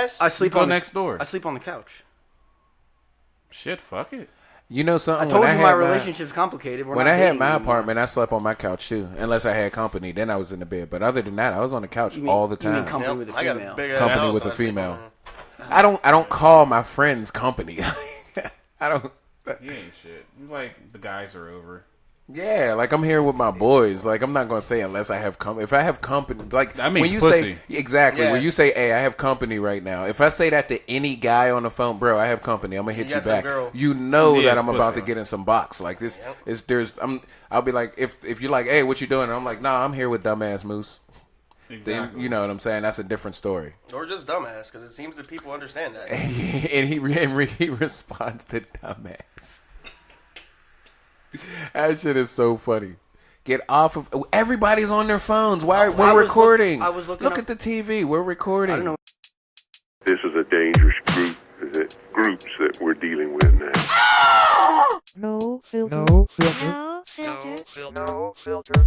dumbass. I sleep next door. I sleep on the couch. Shit, fuck it. You know something? I told you my relationship's complicated. When I had my apartment, I slept on my couch too, unless I had company. Then I was in the bed. But other than that, I was on the couch all the time. You mean company with a female? Company with a female. I don't call my friends company. I don't. You ain't shit. Like the guys are over. Yeah, like I'm here with my boys. Like I'm not gonna say unless I have company. If I have company, like that means when you pussy. say exactly when you say, "Hey, I have company right now." If I say that to any guy on the phone, bro, I have company. I'm gonna hit you back. You know that I'm about to get in some box. Like this is I'll be like, if you're like, "Hey, what you doing?" And I'm like, "Nah, I'm here with dumbass Moose." Exactly. Then, you know what I'm saying? That's a different story. Or just dumbass, because it seems that people understand that. And he responds to dumbass. That shit is so funny. Get off of... Everybody's on their phones. We're recording. Look at the TV. We're recording. I don't know. This is a dangerous groups that we're dealing with now. No filter. No filter. No filter. No filter.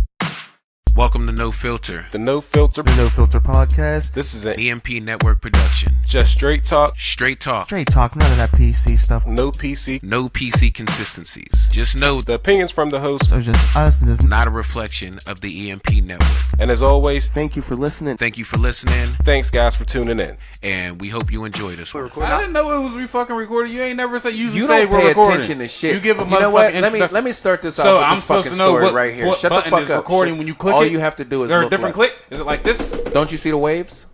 Welcome to No Filter. The No Filter. The No Filter podcast. This is an EMP Network production. Just straight talk. Straight talk. Straight talk. None of that PC stuff. No PC. No PC consistencies. Just know the opinions from the hosts are just us. And not a reflection of the EMP Network. And as always, thank you for listening. Thank you for listening. Thanks, guys, for tuning in. And we hope you enjoyed this one. I didn't know it was fucking recording. You ain't never say you don't pay attention to shit. You give a you know what? Let me start this off with this fucking story right here. Shut the fuck up. Recording when you click all it? You have to do is there a different click? Is it like this? Don't you see the waves?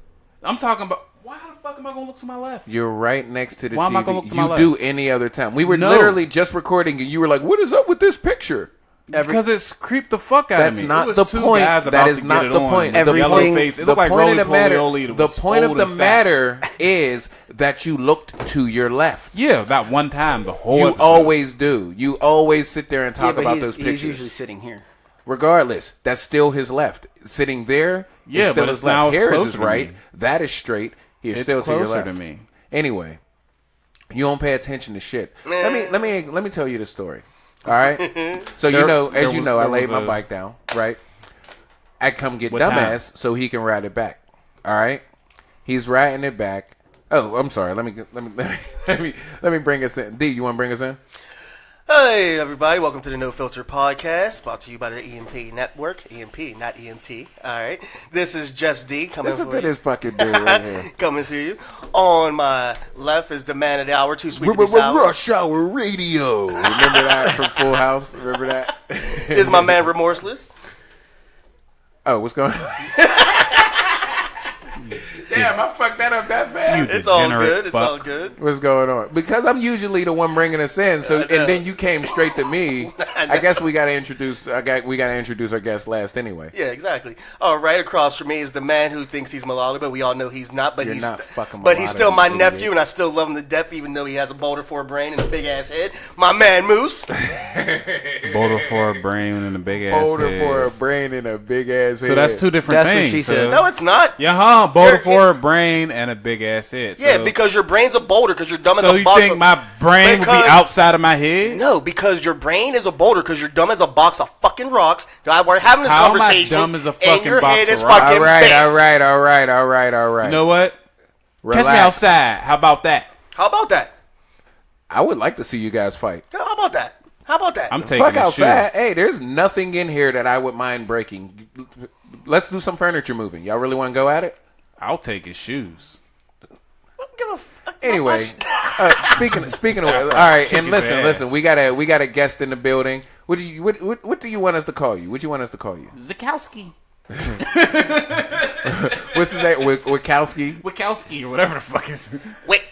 I'm talking about. Why the fuck am I gonna look to my left? You're right next to the Why TV. Am I gonna look to my left? You do any other time. We were literally just recording, and you were like, "What is up with this picture?" Because it's creeped the fuck out of me. That's not the point. That is not the point. The point of the matter is that you looked to your left. Yeah, that one time. The whole. You always do. You always sit there and talk about those pictures. He's usually sitting here. Regardless, that's still his left. Sitting there, is still his left. Here is his right. That is straight. He's still to your left. To me. Anyway, you don't pay attention to shit. Let me tell you the story. All right. So as you know, I laid my bike down. Right. I come get dumbass so he can ride it back. All right. He's riding it back. Oh, I'm sorry. Let me bring us in. D, you want to bring us in? Hey, everybody. Welcome to the No Filter podcast, brought to you by the EMP Network. EMP, not EMT. All right. This is Just D coming Listen to this fucking dude right here. Coming to you. On my left is the man of the hour, too sweet to be sour. Rush Hour Radio. Remember that from Full House? Remember that? Is my man Remorseless. Oh, what's going on? Damn, I fucked that up that fast. It's all good. It's all good. What's going on? Because I'm usually the one bringing us in, so and then you came straight to me. I guess we got to introduce. We got to introduce our guest last anyway. Yeah, exactly. All right, across from me is the man who thinks he's mulatto, but we all know he's not. But You're he's not fucking But he's still my idiot. nephew, and I still love him to death, even though he has a boulder for a brain and a big ass head. My man Moose. Boulder for a brain and a big ass Boulder head. for a brain and a big ass head. So that's two different things. What she said. No, it's not. Yeah, boulder for a brain and a big ass head. Yeah, because your brain's a boulder, because you're dumb as so a you box. think my brain would be outside of my head? No, because your brain is a boulder, because you're dumb as a box of fucking rocks. We're having this conversation. How am I dumb as a fucking and your box head of is rocks? fucking all right, big. all right. You know what? Relax. Catch me outside. How about that? How about that? I would like to see you guys fight. How about that? How about that? I'm taking Fuck a outside. shoe. Hey, there's nothing in here that I would mind breaking. Let's do some furniture moving. Y'all really want to go at it? I'll take his shoes. Give a fuck. Anyway, speaking of, all right, and listen, we got a guest in the building. What do you want us to call you? What do you want us to call you? Zakowski. What's his name? Wachowski? Wachowski or whatever the fuck is. Wait.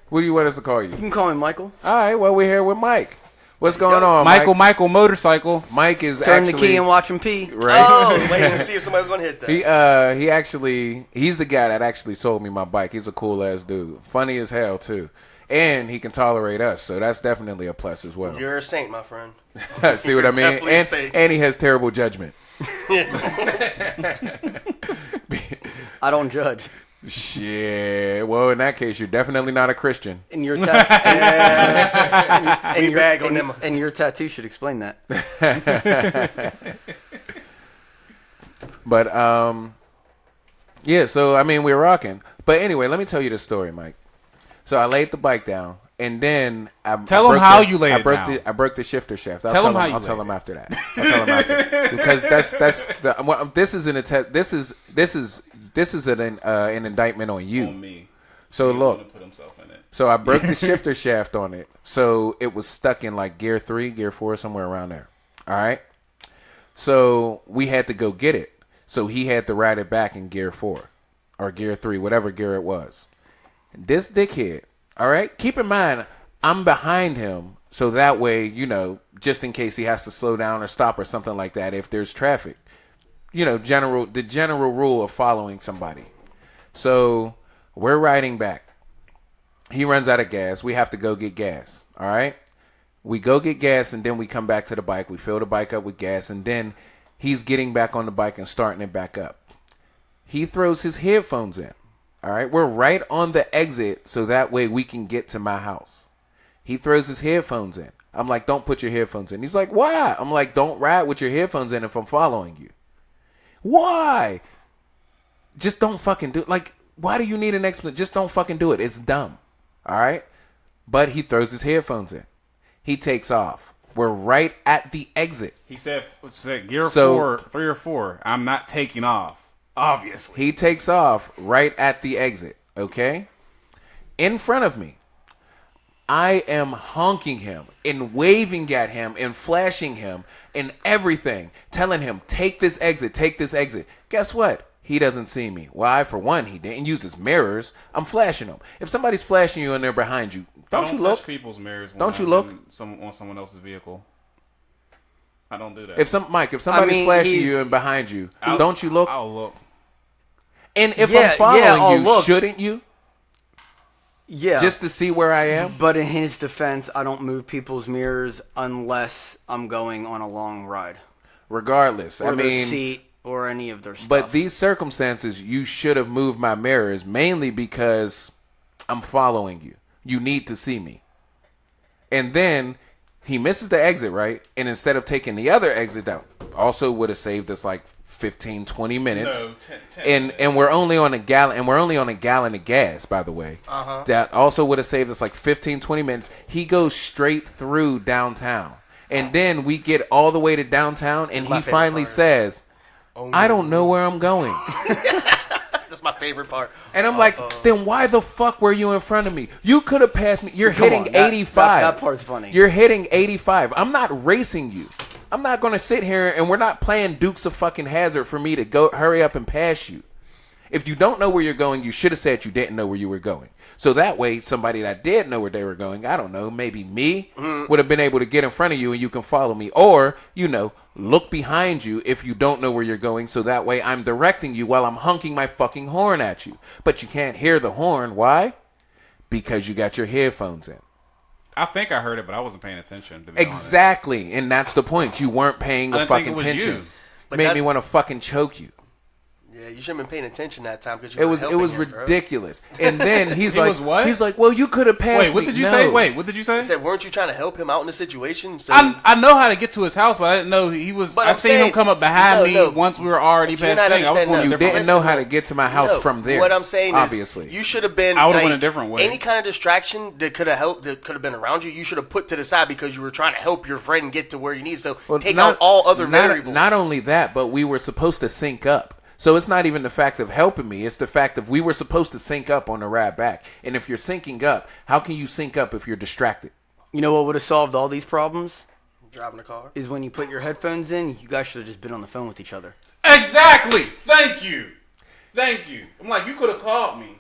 What do you want us to call you? You can call me Michael. All right, well, we're here with Mike. What's going on, Michael Motorcycle. Mike is Turn actually... the key and watch him pee. Right. Oh, waiting to see if somebody's going to hit that. He's the guy that actually sold me my bike. He's a cool-ass dude. Funny as hell, too. And he can tolerate us, so that's definitely a plus as well. You're a saint, my friend. See what I mean? And he has terrible judgment. I don't judge. Shit. Well, in that case, you're definitely not a Christian. And your and your tattoo should explain that. But yeah. So I mean, we're rocking. But anyway, let me tell you the story, Mike. So I laid the bike down, and then Tell him how you laid it down. I broke the shifter shaft. Tell him how you I'll tell laid him it. after that. I'll tell him after because this is an indictment on you. On me. So He look. wanna put himself in it. So I broke the shifter shaft on it. So it was stuck in like gear 3, gear 4, somewhere around there. All right. So we had to go get it. So he had to ride it back in gear 4 or gear 3, whatever gear it was. This dickhead, all right? Keep in mind, I'm behind him. So that way, you know, just in case he has to slow down or stop or something like that if there's traffic. You know, the general rule of following somebody. So we're riding back. He runs out of gas. We have to go get gas. All right. We go get gas and then we come back to the bike. We fill the bike up with gas and then he's getting back on the bike and starting it back up. He throws his headphones in. All right. We're right on the exit so that way we can get to my house. He throws his headphones in. I'm like, don't put your headphones in. He's like, why? I'm like, don't ride with your headphones in if I'm following you. Why? Just don't fucking do it. Like, why do you need an explanation? Just don't fucking do it. It's dumb. All right? But he throws his headphones in. He takes off. We're right at the exit. He said gear 4, 3 or 4. I'm not taking off. Obviously. He takes off right at the exit. Okay? In front of me. I am honking him and waving at him and flashing him and everything. Telling him, take this exit, take this exit. Guess what? He doesn't see me. Why? For one, he didn't use his mirrors. I'm flashing him. If somebody's flashing you and they're behind you, don't you look? Touch people's mirrors when Don't you I'm look? on someone else's vehicle. I don't do that. If somebody's flashing you and behind you, don't you look? I'll look. And if I'm following you, shouldn't you? Yeah. Just to see where I am? But in his defense, I don't move people's mirrors unless I'm going on a long ride. Regardless. Or I their mean, seat or any of their stuff. But these circumstances, you should have moved my mirrors mainly because I'm following you. You need to see me. And then he misses the exit, right? And instead of taking the other exit down, also would have saved us like 15, 20 minutes. No, 10 and we're only on a gallon of gas, by the way. That also would have saved us like 15, 20 minutes. He goes straight through downtown. And then we get all the way to downtown and he finally says, I don't know where I'm going. That's my favorite part. And I'm like, then why the fuck were you in front of me? You could have passed me. You're hitting 85. That part's funny. You're hitting 85. I'm not racing you. I'm not going to sit here and we're not playing Dukes of fucking Hazzard for me to go hurry up and pass you. If you don't know where you're going, you should have said you didn't know where you were going. So that way, somebody that did know where they were going, I don't know, maybe me, would have been able to get in front of you and you can follow me. Or, you know, look behind you if you don't know where you're going. So that way, I'm directing you while I'm honking my fucking horn at you. But you can't hear the horn. Why? Because you got your headphones in. I think I heard it, but I wasn't paying attention. To be Exactly. Honest. And that's the point. You weren't paying the fucking attention. Made me want to fucking choke you. Yeah, you shouldn't have been paying attention that time because it was ridiculous. And then he's like, what? He's like, well, you could have passed. Wait, what did you say? Wait, what did you say? He said, weren't you trying to help him out in the situation? So I know how to get to his house, but I didn't know he was. I seen him come up behind me once we were already past the thing. I was going you didn't know how to get to my house from there. What I'm saying obviously. Is, you should have been. I would have went a different way. Any kind of distraction that could have helped, that could have been around you, you should have put to the side because you were trying to help your friend get to where you need. So take out all other variables. Not only that, but we were supposed to sync up. So it's not even the fact of helping me. It's the fact of we were supposed to sync up on the ride back. And if you're syncing up, how can you sync up if you're distracted? You know what would have solved all these problems? Driving a car. Is when you put your headphones in, you guys should have just been on the phone with each other. Exactly. Thank you. I'm like, you could have called me.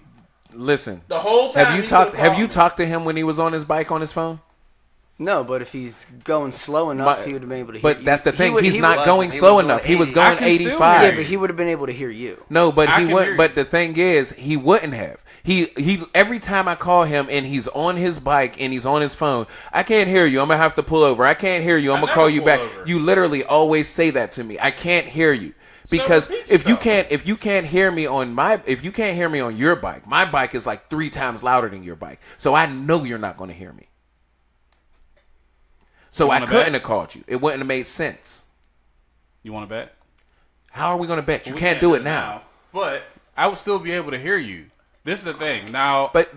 Listen. The whole time. Have you talked to him when he was on his bike on his phone? No, but if he's going slow enough, he would have been able to hear you. But that's the thing. He's not going slow enough. He was going 85. Yeah, but he would have been able to hear you. No, but he wouldn't. But the thing is, he wouldn't have. He every time I call him and he's on his bike and he's on his phone, I can't hear you. I'm gonna have to pull over. I can't hear you. I'm gonna call you back. You literally always say that to me. I can't hear you. Because if you can't hear me on your bike, my bike is like 3 times louder than your bike. So I know you're not going to hear me. So I couldn't have called you. It wouldn't have made sense. You want to bet? How are we going to bet? You can't do it now. But I would still be able to hear you. This is the thing. Now, But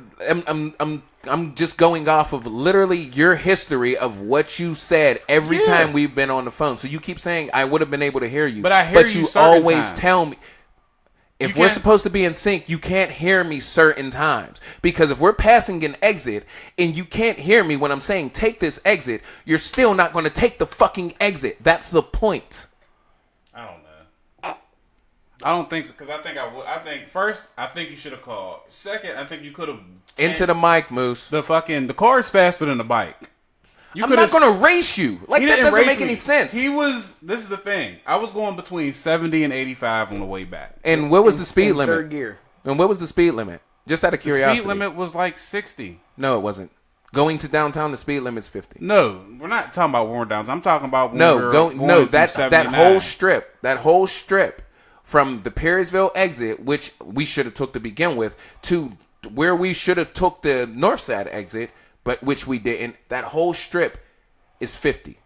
I'm just going off of literally your history of what you said every time we've been on the phone. So you keep saying I would have been able to hear you, but I hear you certain always times. tell me. If we're supposed to be in sync, you can't hear me certain times. Because if we're passing an exit and you can't hear me when I'm saying take this exit, you're still not going to take the fucking exit. That's the point. I don't know. I don't think so, because I think I would. I think first, I think you should have called. Second, I think you could have Into the mic, Moose. the car is faster than the bike. I'm not going to race you. Like, He that didn't doesn't race make me. any sense. This is the thing. I was going between 70 and 85 on the way back. And what was the speed in limit? third gear. And what was the speed limit? Just out of The curiosity. speed limit was like 60. No, it wasn't. Going to downtown, the speed limit's 50. No, we're not talking about warm downs. I'm talking about when that whole strip from the Perrysville exit, which we should have took to begin with, to where we should have took the north side exit, but which we didn't. That whole strip is 50.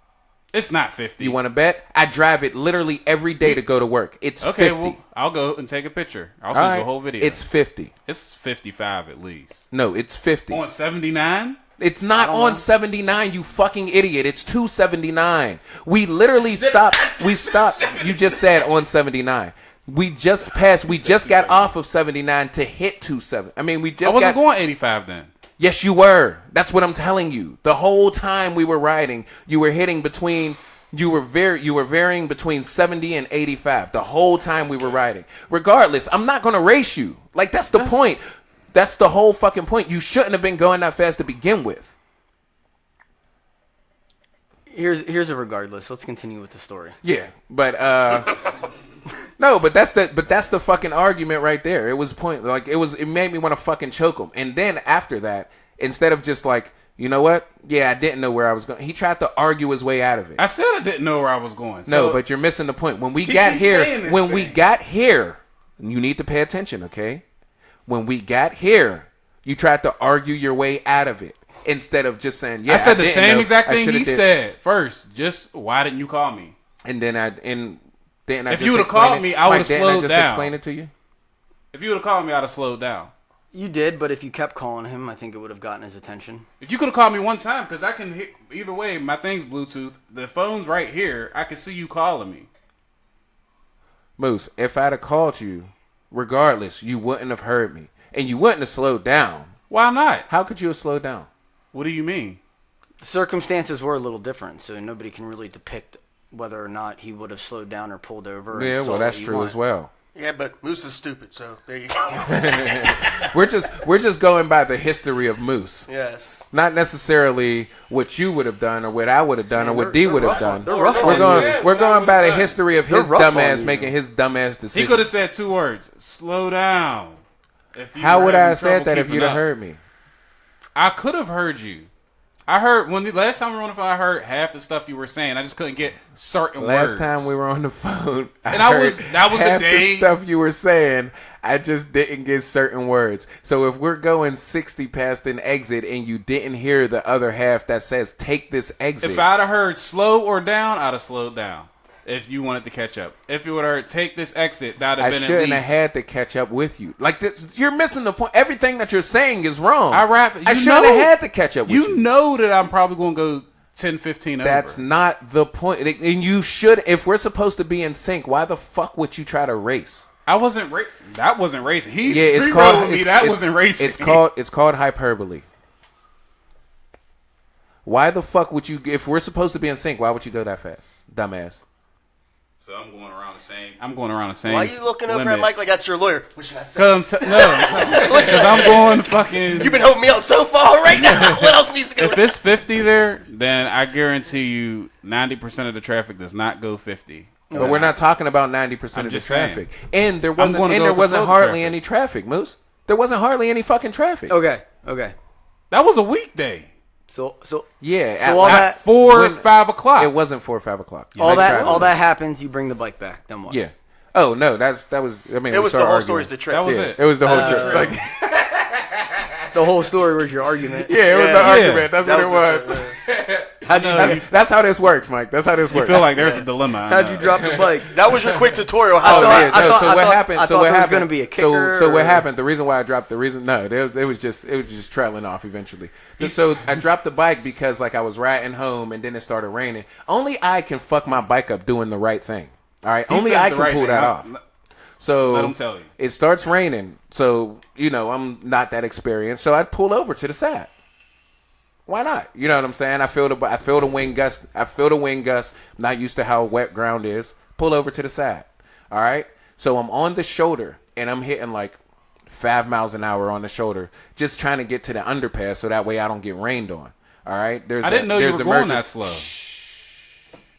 It's not 50. You want to bet? I drive it literally every day to go to work. It's 50. Well, I'll go and take a picture. I'll All send right. you a whole video. It's 50. It's 55 at least. No, it's 50. On 79? It's not on 79, you fucking idiot. It's 279. We literally stopped. We stopped. You just said on 79. We just passed. We just got off of 79 to hit 27. I mean, we just I wasn't going 85 then. Yes, you were. That's what I'm telling you. The whole time we were riding, you were hitting between. You were varying between 70 and 85 the whole time we were riding. Regardless, I'm not gonna race you. Like, that's the point. That's the whole fucking point. You shouldn't have been going that fast to begin with. Here's a regardless. Let's continue with the story. Yeah, but no, but that's the fucking argument right there. It was it made me want to fucking choke him. And then after that, instead of just like, you know what? Yeah, I didn't know where I was going. He tried to argue his way out of it. I said I didn't know where I was going. No, but you're missing the point. When we got here, you need to pay attention, okay? When we got here, you tried to argue your way out of it instead of just saying, yeah, I said the didn't same know. exact I thing shoulda he did. said first. Just, why didn't you call me? And then If you would've called me, I would've slowed just down. explain it to you? If you would have called me, I'd have slowed down. You did, but if you kept calling him, I think it would have gotten his attention. If you could have called me one time, because I can hit either way. My thing's Bluetooth. The phone's right here. I can see you calling me. Moose, if I'd have called you, regardless, you wouldn't have heard me. And you wouldn't have slowed down. Why not? How could you have slowed down? What do you mean? The circumstances were a little different, so nobody can really depict whether or not he would have slowed down or pulled over. Yeah, well, that's true as well. Yeah, but Moose is stupid, so there you go. We're just going by the history of Moose. Yes. Not necessarily what you would have done or what I would have done or what D would have done. They're rough We're on you. going by the history of his rough on dumbass you. making his dumbass decisions. He could have said 2 words. Slow down. How would I have said that if you'd have heard me? I could have heard you. I heard when the last time we were on the phone, I heard half the stuff you were saying. I just couldn't get certain words. Last time we were on the phone, that was the half day. the stuff you were saying. I just didn't get certain words. So if we're going 60 past an exit and you didn't hear the other half that says take this exit, If I'd have heard slow or down, I'd have slowed down. If you wanted to catch up, if you would have heard take this exit, that'd have I been at shouldn't least. have had to catch up with you. Like this, you're missing the point. Everything that you're saying is wrong. I shouldn't have had to catch up with you. You know that I'm probably going to go 10, 15 over. That's not the point. And you should. If we're supposed to be in sync, why the fuck would you try to race? That wasn't racing. He's it's called. me. That wasn't racing. It's called hyperbole. Why the fuck would you? If we're supposed to be in sync, why would you go that fast, dumbass? So I'm going around the same. Why are you looking over at limit. Mike like that's your lawyer? What should I say? Because I'm going fucking. You've been holding me out so far right now. What else needs to go? If it's 50 there, then I guarantee you 90% of the traffic does not go 50. But we're not talking about 90% of the just traffic. saying. And there I'm wasn't. gonna And go there with the wasn't flow hardly traffic. any traffic, Moose. There wasn't hardly any fucking traffic. Okay. That was a weekday. So Yeah. So all that- 4 or 5 o'clock. It wasn't 4 or 5 o'clock. all that happens. You bring the bike back. Then what? Yeah. Oh no, that was. I mean, It we was the started whole arguing. story's the trip. That was Yeah, it. it was the whole trip. Like, The whole story was your argument. yeah, it was the Yeah. argument. That's That what it was the was. That's how this works, Mike. That's how this You works. feel like there's a dilemma. I How'd know. you drop the bike? That was your quick tutorial. How Oh, to yeah. I No, thought- so I what thought- happened? I So thought what there was happened? gonna be a kicker, So what or- happened? The reason why I dropped the reason it was just trailing off eventually. So I dropped the bike because like I was riding home and then it started raining. Only I can fuck my bike up doing the right thing. All right, He only says I the can right pull thing. that off. So Let him tell you. It starts raining, so I'm not that experienced. So I pull over to the side. Why not? You know what I'm saying? I feel the wind gust. I'm not used to how wet ground is. Pull over to the side. All right. So I'm on the shoulder and I'm hitting like 5 miles an hour on the shoulder, just trying to get to the underpass so that way I don't get rained on. All right. I didn't know you were going that slow.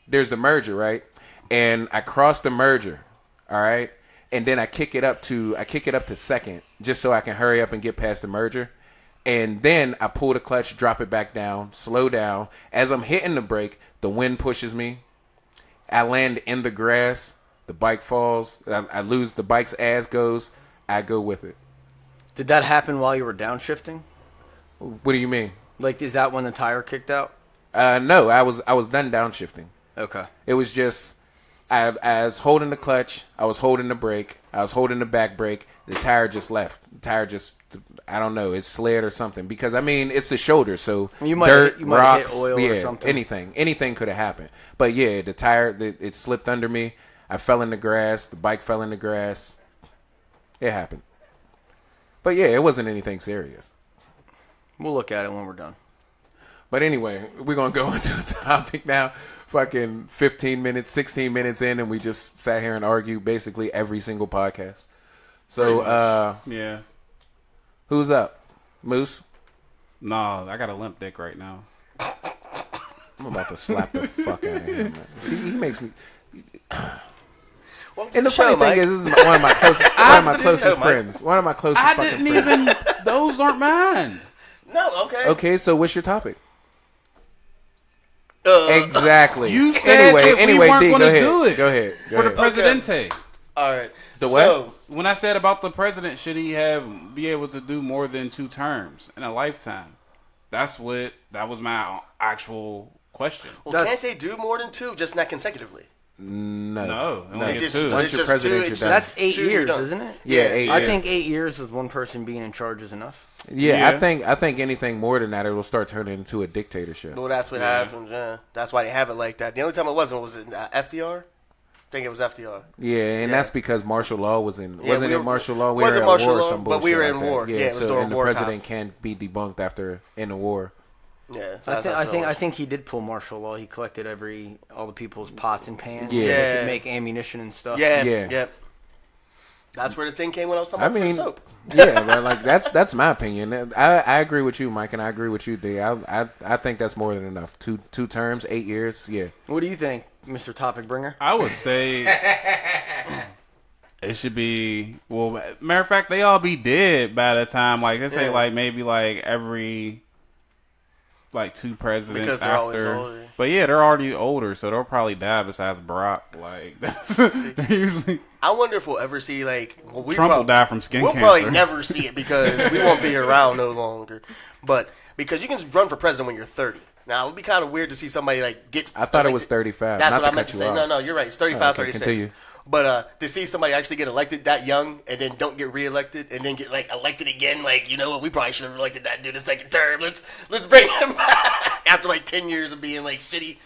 There's the merger, right? And I cross the merger. All right. And then I kick it up to second just so I can hurry up and get past the merger. And then I pull the clutch, drop it back down, slow down. As I'm hitting the brake, the wind pushes me. I land in the grass. The bike falls. I lose. The bike's ass goes. I go with it. Did that happen while you were downshifting? What do you mean? Like, is that when the tire kicked out? No, I was done downshifting. Okay. It was just I was holding the clutch. I was holding the brake. I was holding the back brake. The tire just left. The tire just, I don't know, it slid or something. Because, I mean, it's the shoulder, so You might dirt, hit rocks, oil or something. anything could have happened. But, yeah, the tire, it slipped under me. I fell in the grass. The bike fell in the grass. It happened. But, yeah, it wasn't anything serious. We'll look at it when we're done. But anyway, we're going to go into a topic now. Fucking 15 minutes, 16 minutes in, and we just sat here and argued basically every single podcast. So, Yeah. who's up? Moose? No, I got a limp dick right now. I'm about to slap the fuck out of him, man. See, he makes me... Welcome to And the show, funny thing Mike. is, this is one of my closest friends. One of my closest I fucking didn't friends. even. Those aren't mine. No, okay. Okay, so what's your topic? Uh, Exactly. You said that we weren't D, gonna go ahead. do it. Go ahead. For the Presidente. All right. The what? So, When I said about the president, should he be able to do more than 2 terms in a lifetime? That was my actual question. well, can't they do more than 2, just not consecutively? No, No. only It's get just- 2. Once it's you're just president, 2, you're it's done. That's 8 2, you're years, done. isn't it? Yeah, 8 I years. think 8 years with one person being in charge is enough. Yeah, Yeah. I think anything more than that, it will start turning into a dictatorship. Well, that's what happens. Yeah. That's why they have it like that. The only time it wasn't was it FDR. I think it was FDR. Yeah, and Yeah. that's because martial law was in. Yeah, wasn't we it were- martial law? We wasn't were at martial war or law, some but we bullshit were like in that. war. Yeah, it was so during and the war time. president can't be debunked after in a war. Yeah. I think he did pull martial law. He collected all the people's pots and pans. Yeah. So they Yeah. could make ammunition and stuff. Yeah. Yeah. Yep. That's where the thing came when I was talking I about mean, soap. yeah, but like that's my opinion. I agree with you, Mike, and I agree with you, D. I think that's more than enough. Two terms, 8 years. Yeah. What do you think, Mr. Topic Bringer? I would say it should be. Well, matter of fact, they all be dead by the time. Like they say, Yeah. like maybe like every 2 presidents Because they're always after. older. But yeah, they're already older, so they'll probably die. Besides Barack, like that's usually I wonder if we'll ever see we Trump will die from skin We'll cancer. probably never see it because we won't be around no longer. But because you can run for president when you're 30. Now it would be kind of weird to see somebody get. I thought it was 35. That's Not what to I meant cut to you say. off. No, you're right. It's 35, Oh, okay, 36. continue. But to see somebody actually get elected that young and then don't get reelected and then get elected again, you know what? We probably should have elected that dude a second term. Let's bring him back after 10 years of being shitty.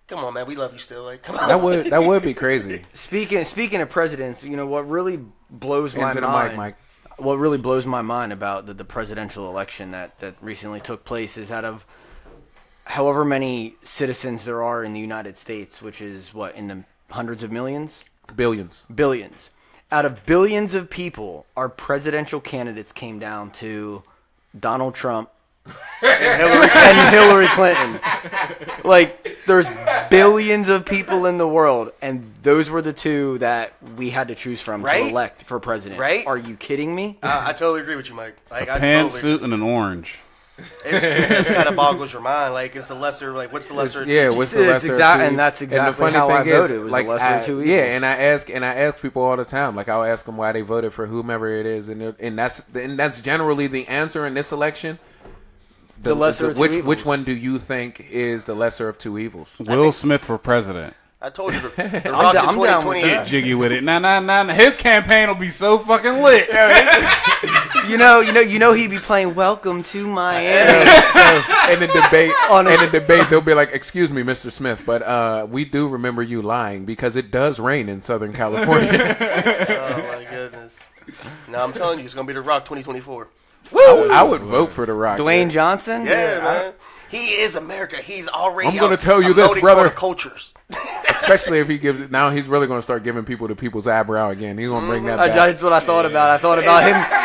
Come on, man, we love you still. Come on. That would be crazy. Speaking of presidents, you know what really blows my Into the mind. mic, Mike. What really blows my mind about the presidential election that recently took place is out of however many citizens there are in the United States, which is in the hundreds of millions, Billions. billions. Out of billions of people, our presidential candidates came down to Donald Trump and Hillary Clinton. There's billions of people in the world, and those were the 2 that we had to choose from Right? to elect for president. Right? Are you kidding me? I totally agree with you, Mike. I pantsuit and an orange. It just kind of boggles your mind. It's the lesser. What's the lesser? Yeah, what's the It's lesser? exact- two? and that's the exactly funny how I thing is, voted. It was the lesser of two Yeah, evils. and I ask people all the time. I'll ask them why they voted for whomever it is, and that's generally the answer in this election. The lesser of two which evils. one do you think is the lesser of two evils? Will Smith for president. I told you, the Rock in I'm down with 2028. that. Jiggy with it. Nah. His campaign will be so fucking lit. You know, he'd be playing "Welcome to Miami." In the debate, they'll be like, "Excuse me, Mr. Smith, but we do remember you lying because it does rain in Southern California." Oh my goodness. No, I'm telling you, it's gonna be the Rock 2024. I would vote for The Rock. Dwayne Johnson. Yeah, man. He is America. He's already. I'm gonna tell you this, promoting brother. cultures. Especially if he gives it now, he's really going to start giving people the people's eyebrow again. He's going to bring that back. That's what I thought about. I thought about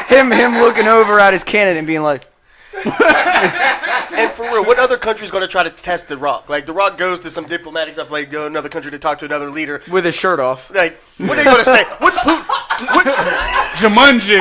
him looking over at his candidate and being like, And for real, what other country is going to try to test The Rock? Like, The Rock goes to some diplomatic stuff, like go to another country to talk to another leader. with his shirt off. Like, what are they going to say? What's Putin? Jumanji.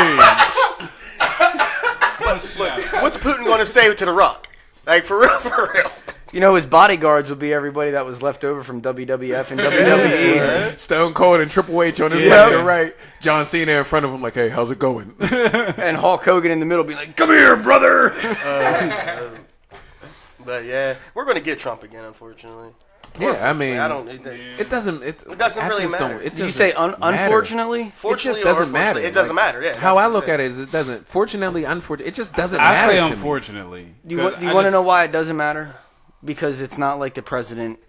What's Putin going to say to The Rock? Like, for real, for real. You know, his bodyguards would be everybody that was left over from WWF and WWE. Stone Cold and Triple H on his Yeah. left and right. John Cena in front of him like, hey, how's it going? And Hulk Hogan in the middle being like, "Come here, brother." But yeah, we're going to get Trump again, unfortunately. Yeah, I mean, I don't. it doesn't. It doesn't I really just matter. don't- it Did you doesn't say matter. unfortunately? It Fortunately just doesn't or matter. unfortunately, it doesn't Like, matter. Yeah. How that's I the look thing. at it is, it doesn't. Fortunately, unfortunately, it just doesn't I matter. say to me. unfortunately. Do you want to know why it doesn't matter? Because it's not like the president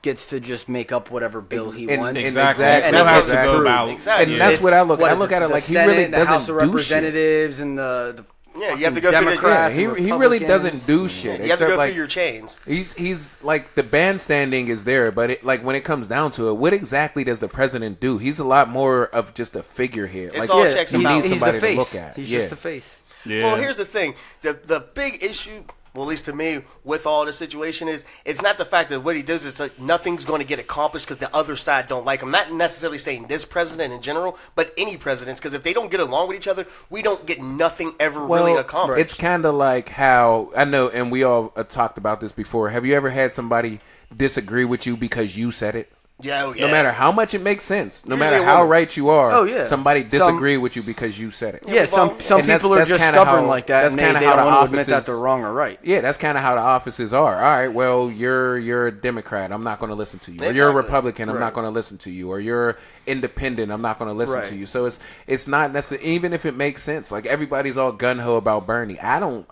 gets to just make up whatever bill he And- wants. Exactly. And Still that's has to what's go approved. about. Exactly. And that's It's- what I look. I is look it, at it the like he Senate, really the House doesn't of do shit. Representatives and the Yeah, you have to go through the. Democrats. Yeah, and he really Republicans. doesn't do shit. You have to except go like through your chains. he's like the bandstanding is there, but it, like when it comes down to it, what exactly does the president do? He's a lot more of just a figurehead. It's Like all Yeah, checks he and needs he's balances. the somebody to face. look at. He's Yeah. just the face. Yeah. Well, here's the thing. The big issue, well, at least to me, with all the situation is, it's not the fact that what he does is like nothing's going to get accomplished because the other side don't like him. Not necessarily saying this president in general, but any presidents, because if they don't get along with each other, we don't get nothing ever really accomplished. It's kind of like how I know, and we all talked about this before. Have you ever had somebody disagree with you because you said it? Yeah, oh, yeah. No matter how much it makes sense, no Usually matter a how woman. right you are, Oh, yeah. somebody Some- disagree with you because you said it. Yeah, some And people that's are just kinda stubborn how- like that, that's and they kinda don't how the want to admit that offices- they're wrong or right. Yeah, that's kind of how the offices are. All right, well, you're a Democrat. I'm not going to listen to you. Or you're a Exactly. Republican. I'm Right. not going to listen to you. Or you're independent. I'm not going to listen Right. to you. So it's not necessarily, even if it makes sense. Like everybody's all gun ho about Bernie. I'm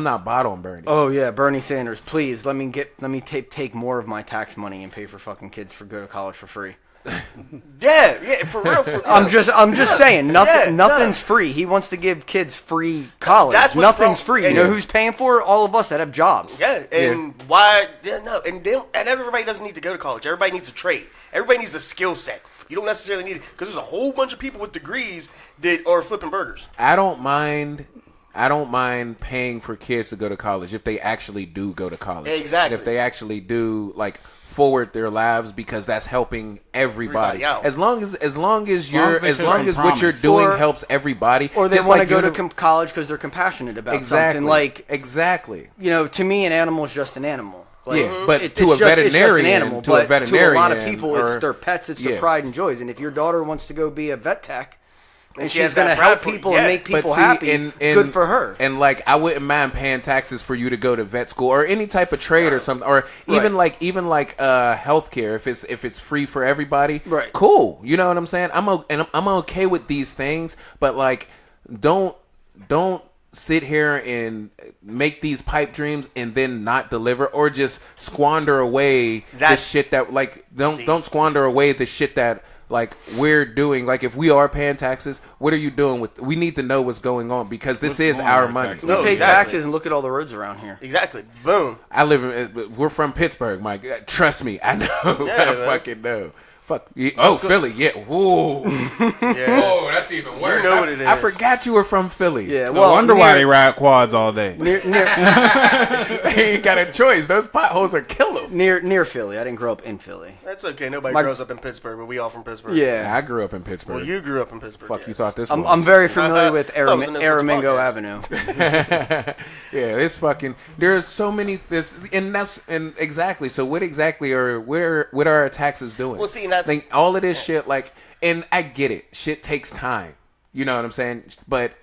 not bought on Bernie. Oh yeah, Bernie Sanders, please let me take more of my tax money and pay for fucking kids for go to college for free. yeah, for real. For real. I'm just saying, nothing's no. free. He wants to give kids free college. That's what's Nothing's wrong. free. You And- know who's paying for it? All of us that have jobs. Yeah, and why? Yeah, no, and everybody doesn't need to go to college. Everybody needs a trade. Everybody needs a skill set. You don't necessarily need it because there's a whole bunch of people with degrees that are flipping burgers. I don't mind paying for kids to go to college if they actually do go to college. Exactly. And if they actually do like forward their lives because that's helping everybody. Everybody out. As long as they show some what you're promise. doing Or- helps everybody. Or they Just want to like go to uni- college because they're compassionate about exactly something. Like, exactly. you know, to me, an animal is just an animal. Like, Yeah, but it- to it's a just- it's just an veterinarian, animal, to a but to a lot of veterinarian, people, or- it's their pets, it's Yeah. their pride and joys. And if your daughter wants to go be a vet tech, and she she's has that going to pride help for it, people yeah. and make But people see, happy, good for her. And like, I wouldn't mind paying taxes for you to go to vet school or any type of trade or something, or even like healthcare if it's free for everybody. Right. Cool. You know what I'm saying? I'm okay with these things, but like, don't sit here and make these pipe dreams and then not deliver, or just squander away the That's- shit that like See. don't squander away the shit that like we're doing. Like if we are paying taxes, what are you doing with? We need to know what's going on because this What's is going on our with money. taxes? We No, pay exactly. taxes and look at all the roads around here. Exactly. Boom. I live in. We're from Pittsburgh, Mike. Trust me, I know. Yeah, I man. fucking know. Fuck. Oh, Philly. Yeah. Whoa. Yeah. Oh, that's even worse. know what it I is. forgot you were from Philly. Yeah, No well, wonder why near- they ride quads all day. Near He ain't got a choice. Those potholes are killing. near Philly. I didn't grow up in Philly. That's okay. Nobody My- grows up in Pittsburgh, but we all from Pittsburgh. Yeah. I grew up in Pittsburgh. Well, you grew up in Pittsburgh. Fuck, yes. you thought this I'm was. very familiar with I thought it was in the Aramingo podcast. Avenue. Yeah, it's fucking. There's so many this, and exactly. So what exactly what are our taxes doing? Well, see, that's- like all of this shit. Like, and I get it. Shit takes time. You know what I'm saying? But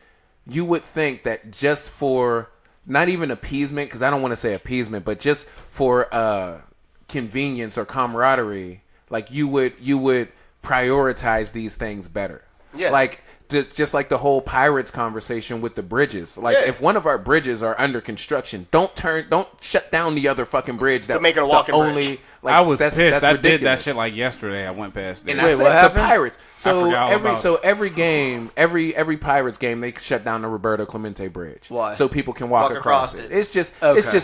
you would think that just for not even appeasement, because I don't want to say appeasement, but just for convenience or camaraderie, like you would prioritize these things better. Yeah. Like just like the whole pirates conversation with the bridges. Like if one of our bridges are under construction, don't shut down the other fucking bridge. That make it a walking bridge. Like, I was pissed. That's I ridiculous. did that shit like yesterday. I went past there. And I said what the happened? Pirates. So forgot all about it. every game, every Pirates game, they shut down the Roberto Clemente Bridge. Why? So people can walk across it. It's just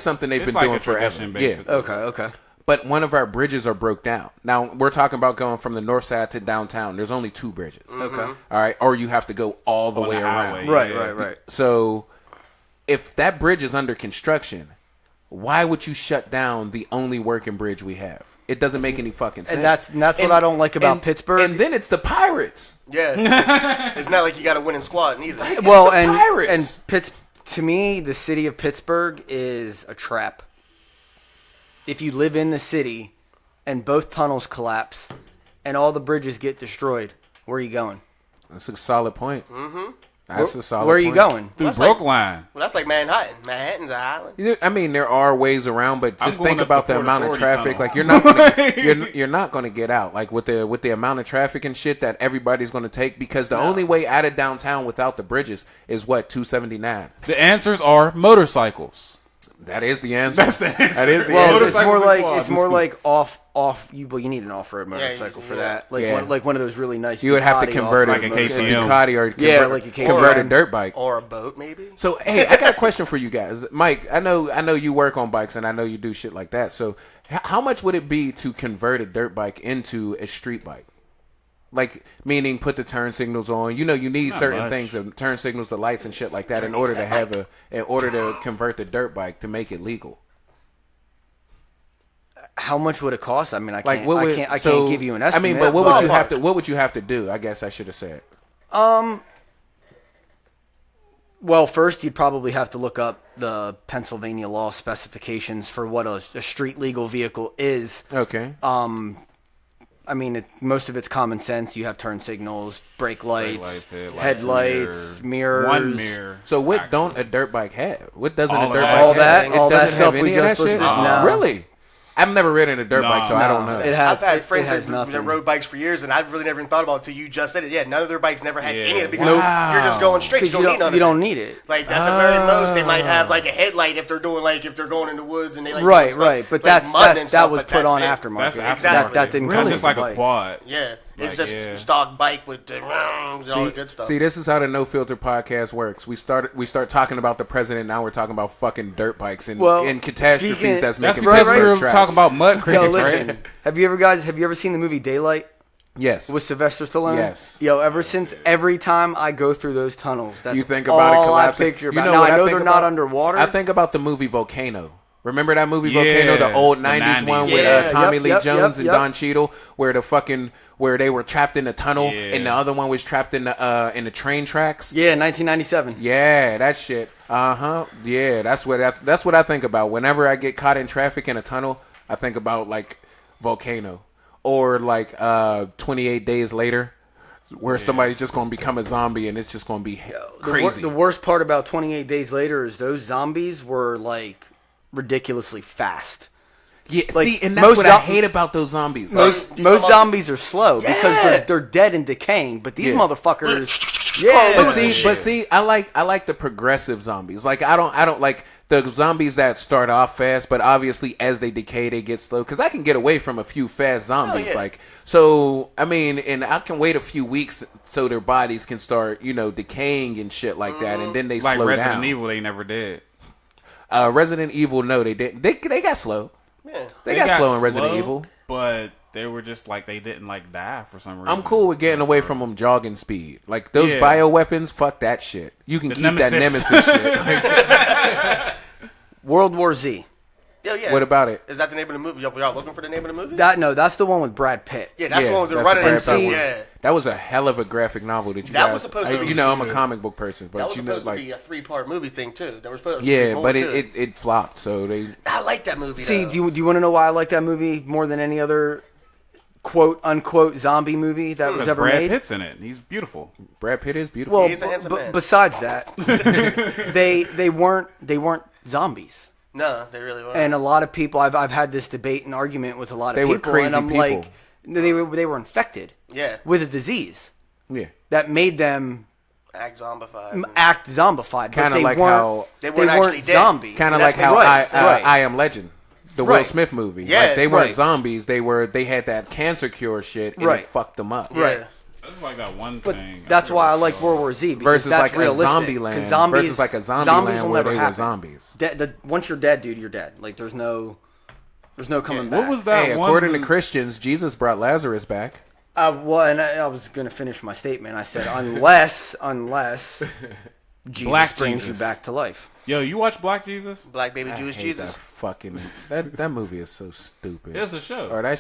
something they've It's been like doing a forever. tradition, Yeah. basically. Okay. But one of our bridges are broke down. Now we're talking about going from the north side to downtown. There's only 2 bridges. Okay. All right, or you have to go all the On way the around. highway. Right. So if that bridge is under construction, why would you shut down the only working bridge we have? It doesn't make any fucking sense. And that's what I don't like about Pittsburgh. And then it's the Pirates. Yeah, it's not like you got a winning squad neither. Well, the Pirates. To me, the city of Pittsburgh is a trap. If you live in the city and both tunnels collapse and all the bridges get destroyed, where are you going? That's a solid point. Mm-hmm. That's a solid Where are point. you going? Through That's like- Brookline. Well, that's like Manhattan. Manhattan's an island. I mean, there are ways around, but I'm just going think up about the the Port amount of Authority traffic. tunnel. Like you're not gonna, you're not going to get out. Like with the amount of traffic and shit that everybody's going to take, because the only way out of downtown without the bridges is what 279. The answers are motorcycles. That is the answer. That's the answer. That is the Well, answer. it's more Motorcycles like and it's quads. more like off. Well, you need an off-road motorcycle for yeah. that. Like Yeah. one of those really nice. You would have to Ducati convert it Like a off-road KTM. motorcycles. Ducati or Yeah, convert, like a KTM. convert a dirt bike. Or a boat, maybe. So hey, I got a question for you guys, Mike. I know you work on bikes and I know you do shit like that. So how much would it be to convert a dirt bike into a street bike? Like meaning put the turn signals on. You know, you need certain much. things, the turn signals, the lights and shit like that, in order to convert the dirt bike to make it legal. How much would it cost? I mean, I Like can't. what would, I can't give you an estimate. I mean, but what would you have Ballpark. to? What would you have to do? I guess I should have said. Well, first you'd probably have to look up the Pennsylvania law specifications for what a street legal vehicle is. Okay. I mean, most of it's common sense. You have turn signals, brake lights, headlights, headlights, mirrors. One mirror. So what don't a dirt bike have? What doesn't All a dirt of bike that. All have? that, It all that doesn't have stuff we any of just that shit? listed. No. Really? I've never ridden a dirt bike, so I don't know. It has. I've had friends it has that nothing. rode bikes for years, and I've really never even thought about it until you just said it. Yeah, none of their bikes never had Yeah. any of it because Wow. you're just going straight. You 'Cause don't need none you of don't it. need it. Like at the very most, they might have like a headlight if they're doing if they're going in the woods and they like doing Right, stuff, right. But like mud and that stuff, was but put that's on it. aftermarket. That's Exactly. That didn't That's come just with like the a bike. quad. Yeah, it's Like, just yeah. stock bike with the all the good stuff. See, this is how the No Filter podcast works. We start talking about the president. Now we're talking about fucking dirt bikes and, Well, and catastrophes speaking- that's That's making because Pittsburgh we were tracks. talking about mud Yo, crickets, listen. right? Have you ever seen the movie Daylight Yes. with Sylvester Stallone? Yes. Yo, ever since every time I go through those tunnels, that's You think about it all collapsing. I picture You about. know Now what I know think they're about? not underwater. I think about the movie Volcano. Remember that movie Yeah, Volcano, the old the 90s one 90s. with Yeah, Tommy yep, Lee yep, Jones yep, and yep. Don Cheadle, where they were trapped in a tunnel Yeah. and the other one was trapped in the train tracks. Yeah, 1997. Yeah, that shit. Yeah, that's what I think about whenever I get caught in traffic in a tunnel. I think about like Volcano or like 28 Days Later, where somebody's just gonna become a zombie and it's just gonna be crazy. The worst part about 28 Days Later is those zombies were like ridiculously fast. Yeah, like, see, and that's most what I zo- hate about those zombies. Most zombies are slow because they're dead and decaying, but these Yeah. motherfuckers, yeah, But see, I like the progressive zombies. Like I don't like the zombies that start off fast, but obviously as they decay, they get slow. Because I can get away from a few fast zombies. yeah. Like so, I mean, and I can wait a few weeks so their bodies can start, decaying and shit like that, and then they Like slow Resident down. Evil, they never did. Resident Evil, no, they didn't. They got slow. Yeah. They got slow in Resident slow, Evil. But they were just like, they didn't like die for some reason. I'm cool with getting away from them jogging speed. Like those Yeah. bioweapons, fuck that shit. You can The keep that Nemesis. Nemesis shit. Like, World War Z. Yeah. what about it? Is that the name of the movie? Y'all looking for the name of the movie? That's the one with Brad Pitt. Yeah, that's the one with the that's running the and Brad stuff. Pitt one. Yeah. That was a hell of a graphic novel that you That guys. was supposed to be I'm a good. comic book person, but That was you know, supposed like, to be a 3-part movie thing too. That was supposed to be yeah, more but to it flopped. So they. I like that movie. See, though. do you want to know why I like that movie more than any other quote unquote zombie movie that was Because ever Brad made. Pitt's in it. He's beautiful. Brad Pitt is beautiful. Well, He's a handsome man. besides that, they weren't zombies. No, they really weren't. And a lot of people, I've had this debate and argument with a lot of They were people, crazy and I'm people. like, they were infected Yeah. with a disease yeah. that made them Act zombified. act zombified. Kind but of like weren't, how, They weren't actually dead. zombies. kind of That like how makes sense. I Am Legend, the Will Right. Smith movie. Yeah, like they weren't right. zombies. They had that cancer cure shit, and Right. it fucked them up. Right. I just like that one But thing. that's why I like World War Z, because Versus that's like a realistic. zombie 'Cause land. zombies, Versus like a zombie zombies land will where never they were happen. zombies. Once you're dead, dude, you're dead. Like there's no coming back. What was that Hey, one? according to Christians, Jesus brought Lazarus back. Well, and I was gonna finish my statement. I said unless Jesus Black brings Jesus. you back to life. Yo, you watch Black Jesus? Black baby I Jewish hate Jesus. That fucking that movie is so stupid. It's a show. Or that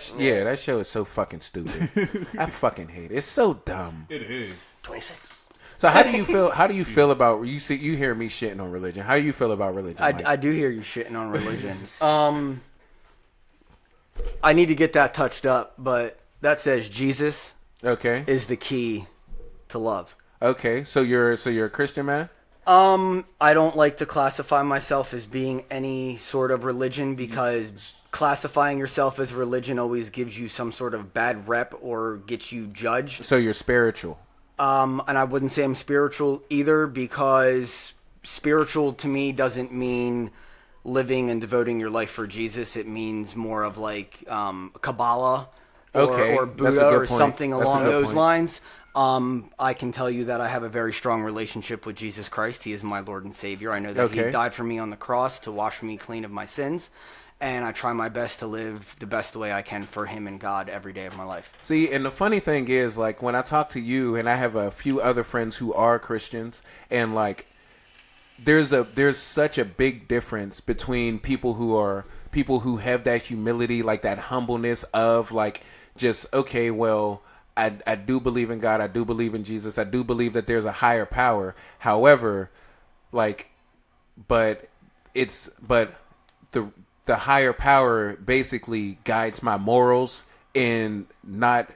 show is so fucking stupid. I fucking hate it. It's so dumb. It is. 26. So how do you feel? How do you feel about you hear me shitting on religion? How do you feel about religion? Mike? I do hear you shitting on religion. I need to get that touched up, but that says Jesus Okay. is the key to love. Okay. So you're a Christian man. I don't like to classify myself as being any sort of religion because classifying yourself as religion always gives you some sort of bad rep or gets you judged. So you're spiritual. And I wouldn't say I'm spiritual either, because spiritual to me doesn't mean living and devoting your life for Jesus. It means more of like Kabbalah Okay, or that's a Buddha good or point. something That's a along good those point. lines. I can tell you that I have a very strong relationship with Jesus Christ. He is my Lord and Savior. I know that Okay. He died for me on the cross to wash me clean of my sins. And I try my best to live the best way I can for Him and God every day of my life. See, and the funny thing is, like, when I talk to you, and I have a few other friends who are Christians, and like, there's such a big difference between people who have that humility, like that humbleness of like, just okay, well, I do believe in God, I do believe in Jesus, I do believe that there's a higher power. However, like, but the higher power basically guides my morals and not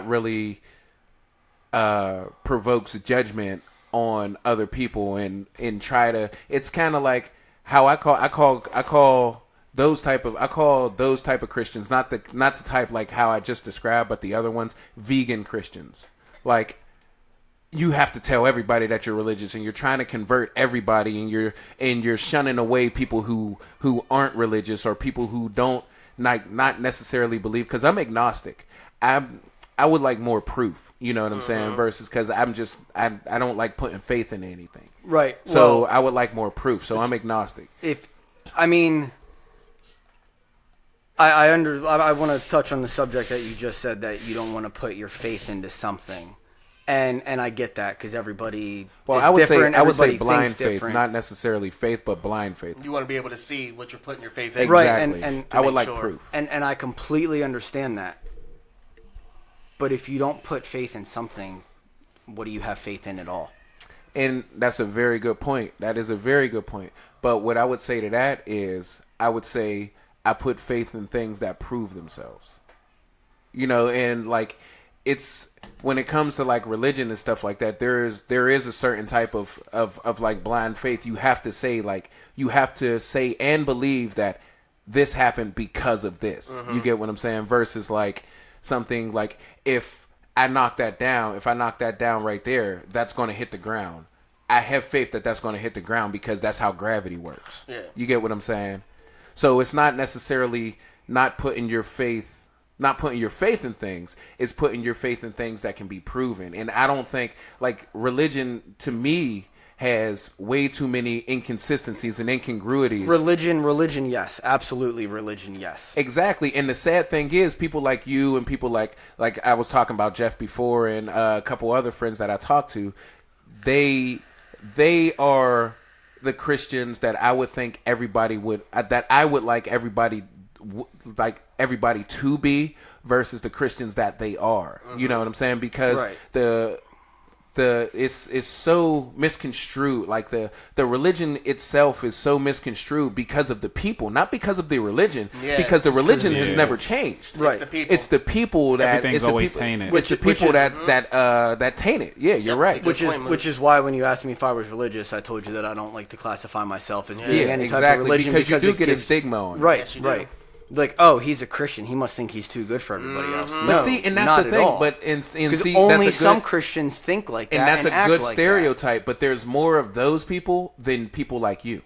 really provokes judgment on other people and try to. It's kind of like how I call those type of Christians, not the type like how I just described, but the other ones, vegan Christians. Like, you have to tell everybody that you're religious, and you're trying to convert everybody, and you're shunning away people who aren't religious or people who don't not necessarily believe. Because I'm agnostic. I would like more proof. You know what I'm saying? Versus because I don't like putting faith in anything. Right. So Well, I would like more proof. So I'm agnostic. I want to touch on the subject that you just said, that you don't want to put your faith into something. And I get that, because everybody Well, is I would different. say Everybody blind thinks faith, different. not necessarily faith, but blind faith. You want to be able to see what you're putting your faith in. Right, Exactly. and I would make like sure. proof. And I completely understand that. But if you don't put faith in something, what do you have faith in at all? And that's a very good point. That is a very good point. But what I would say to that is, I would say I put faith in things that prove themselves. You know, and like, it's when it comes to like religion and stuff like that, there is a certain type of like blind faith. You have to say and believe that this happened because of this. You get what I'm saying? Versus like something like, if I knock that down right there, that's going to hit the ground. I have faith that that's going to hit the ground because that's how gravity works. Yeah. You get what I'm saying? So it's not necessarily not putting your faith in things. It's putting your faith in things that can be proven. And I don't think, like, religion to me has way too many inconsistencies and incongruities. Religion, yes. Absolutely religion, yes. Exactly. And the sad thing is, people like you and people like I was talking about Jeff before, and a couple other friends that I talked to, they are the Christians that I would think everybody would, that I would like everybody to be, versus the Christians that they are. You know what I'm saying? Because Right. it's so misconstrued. Like the religion itself is so misconstrued because of the people, not because of the religion. Yes. Because the religion has Yeah. never changed. It's the people. It's the people that Everything's it's the always people, tainted. It's the people Which that taint it. Yeah, you're right. Good point, Which is why when you asked me if I was religious, I told you that I don't like to classify myself as being Yeah, any type exactly. of religion Because you do it get a gives- stigma on it. Right, Yes, you do. right. Like, oh, he's a Christian. He must think he's too good for everybody else. Mm-hmm. No, But see, and that's not the at thing. all. But in Because see, only that's a some good, Christians think like that, and that's a act good like stereotype. But there's more of those people than people like you,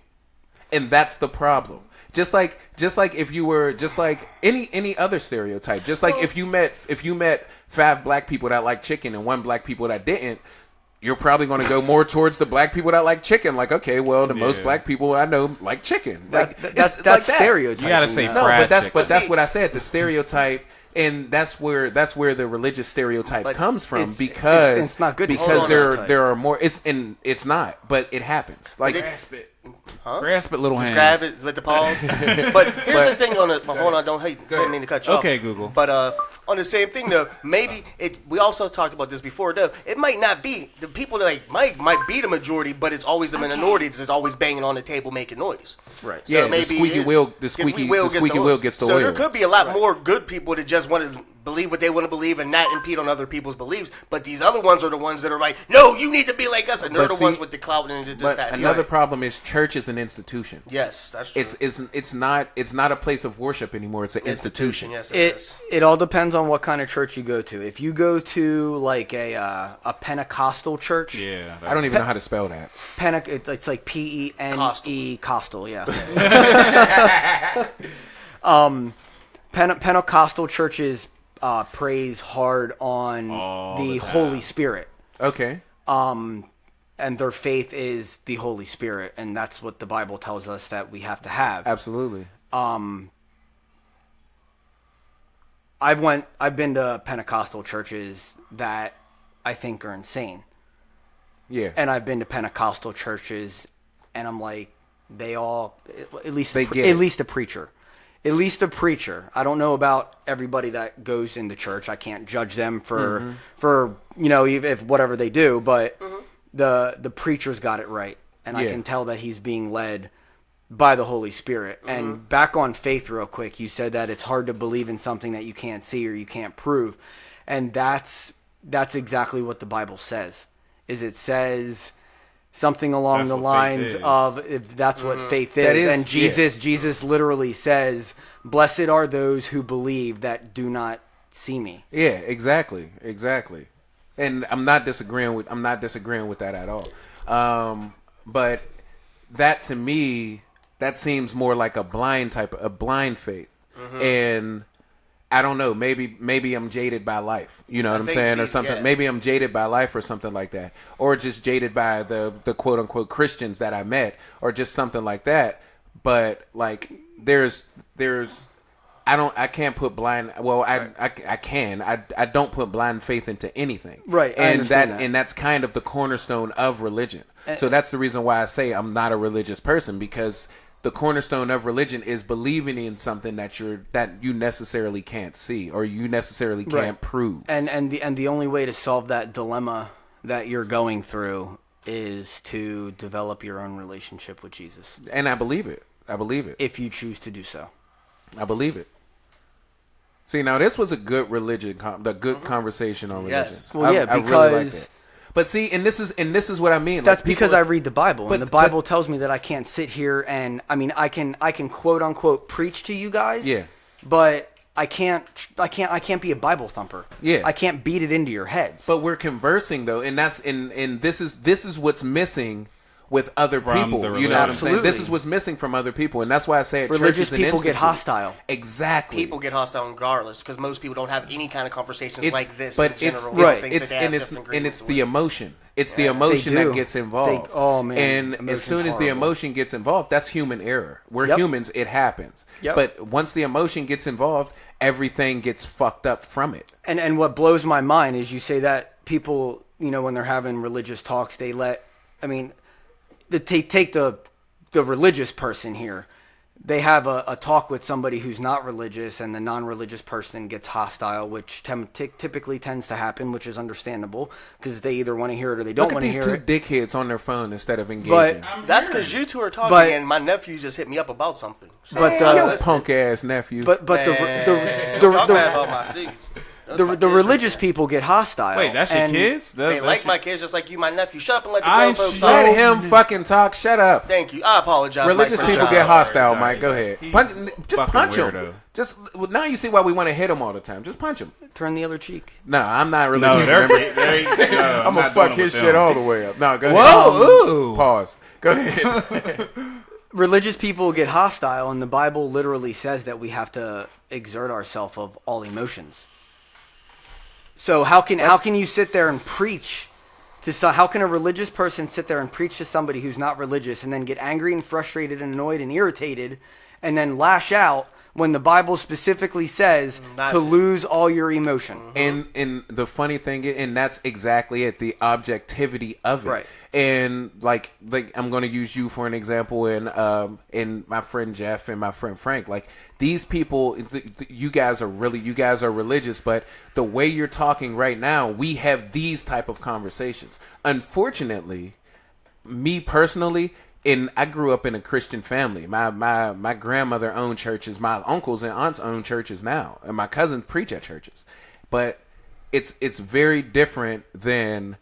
and that's the problem. Just like if you were just like any other stereotype. Just like if you met 5 black people that like chicken and 1 black people that didn't. You're probably going to go more towards the black people that like chicken. Like, okay, well, the most black people I know like chicken. Like That's it's like that. stereotyping. You gotta say that. No, fried but chicken. that's what I said. The stereotype, and that's where the religious stereotype But comes from it's- because it's not good to because hold on. there are more. It's not, but it happens. Like Grasp it. Grasp it, little Just hands. grab it with the paws. But here's the thing on it. Hold on, didn't mean to cut you off. Okay, Google. But on the same thing though, maybe it. We also talked about this before though. It might not be the people that like might be the majority, but it's always the minority that's always banging on the table making noise. Right. So Yeah, the maybe squeaky it's- wheel- the gets squeaky wheel gets the So there oil. could be a lot more good people that just want to believe what they want to believe and not impede on other people's beliefs. But these other ones are the ones that are like, no, you need to be like us, and they're But the see, ones with the clout and this, but that. and the another other. problem is church is an institution. Yes, that's true. It's not a place of worship anymore. It's an institution. Yes, it is. It all depends on what kind of church you go to. If you go to like a Pentecostal church, Yeah. I don't even know how to spell that. It's like PENE Costal, yeah. Pentecostal churches praise hard on the Holy Spirit, Okay. and their faith is the Holy Spirit, and that's what the Bible tells us that we have to have. Absolutely. I've been to Pentecostal churches that I think are insane. Yeah. And I've been to Pentecostal churches, and I'm like, they all, at least They get at it. least a preacher. At least a preacher. I don't know about everybody that goes into church. I can't judge them for if whatever they do, but the preacher's got it right, and I Yeah. can tell that he's being led by the Holy Spirit. And back on faith real quick, you said that it's hard to believe in something that you can't see or you can't prove, and that's exactly what the Bible says. It says something along That's the what faith lines is. of, if that's what faith That is. is- And Jesus literally says, "Blessed are those who believe that do not see me." Yeah, exactly. And I'm not disagreeing with that at all. But that to me, that seems more like a blind faith. And I don't know, maybe I'm jaded by life. You know what I'm think saying? Or see, something. yeah. Maybe I'm jaded by life or something like that. Or just jaded by the quote unquote Christians that I met or just something like that. But like there's I can't put blind. Well, I can. I don't put blind faith into anything. Right, I And understand that. and that's kind of the cornerstone of religion. So that's the reason why I say I'm not a religious person, because the cornerstone of religion is believing in something that you necessarily can't see or you necessarily can't Right. prove. And the only way to solve that dilemma that you're going through is to develop your own relationship with Jesus, And I believe it. if you choose to do so. I believe it. See, now this was a good conversation on religion. Yes. Well, yeah, I really because- liked it. But see, and this is what I mean. That's Like, because people- I read the Bible, but- and the Bible tells me that I can't sit here and I can quote unquote preach to you guys. Yeah. But I can't be a Bible thumper. Yeah. I can't beat it into your heads. But we're conversing though, and that's and this is what's missing with other From people. the You know what I'm religion. saying? This Absolutely. is what's missing from other people, and that's why I say it. Religious church is an people get institute. hostile. Exactly. People get hostile regardless because most people don't have any kind of conversations like this but in it's general. right. Things It's that they have and it's different and it's agreements the with. emotion. It's the emotion They do. that gets involved. Oh, man. And as Emotion's soon as the horrible. emotion gets involved, that's human error. We're Yep. humans. It happens. Yep. But once the emotion gets involved, everything gets fucked up from it. And what blows my mind is you say that people, when they're having religious talks, they take the religious person here. they have a talk with somebody who's not religious, and the non-religious person gets hostile, which typically tends to happen, which is understandable because they either want to hear it or they don't Look at want to these hear two it. dickheads on their phone instead of engaging. That's because you two are talking, But- and my nephew just hit me up about something. So, But, Your punk ass nephew. But talk bad about my seeds. That's my the kids religious right people get hostile. Wait, that's your and kids? there. They That's like your- my kids just like you, my nephew. Shut up and let the I grown ain't folks sh- talk. Let him fucking talk. Shut up. Thank you. I apologize. Religious Mike, for people the get child. hostile, Sorry, Mike. Go sorry. ahead. He's Just fucking punch weirdo. him. Just now you see why we want to hit him all the time. Just punch him. Turn the other cheek. No, I'm not No, religious. they're, remember? no, I'm gonna fuck his shit all the way up. No, go ahead. Whoa, ooh. Pause. Go ahead. Religious people get hostile, and the Bible literally says that we have to exert ourselves of all emotions. So how can you sit there and preach to how can a religious person sit there and preach to somebody who's not religious and then get angry and frustrated and annoyed and irritated and then lash out when the Bible specifically says to lose all your emotion? And the funny thing is, and that's exactly it, the objectivity of it. Right. And like I'm going to use you for an example, and my friend Jeff and my friend Frank. Like these people, you guys are religious, but the way you're talking right now, we have these type of conversations. Unfortunately, me personally, and I grew up in a Christian family. My grandmother owned churches. My uncles and aunts own churches now, and my cousins preach at churches. But it's very different than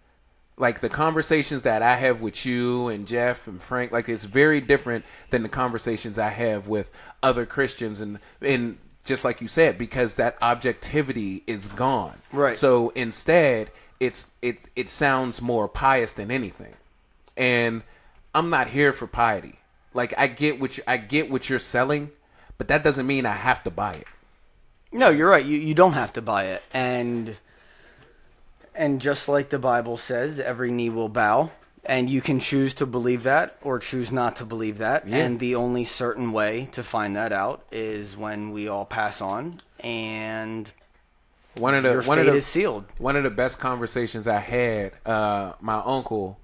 like the conversations that I have with you and Jeff and Frank. Like it's very different than the conversations I have with other Christians, and just like you said, because that objectivity is gone. Right. So instead, it sounds more pious than anything, and I'm not here for piety. Like I get what you're selling, but that doesn't mean I have to buy it. No, you're right. You don't have to buy it. And just like the Bible says, every knee will bow. And you can choose to believe that or choose not to believe that. Yeah. And the only certain way to find that out is when we all pass on and your fate is sealed. One of the best conversations I had, my uncle,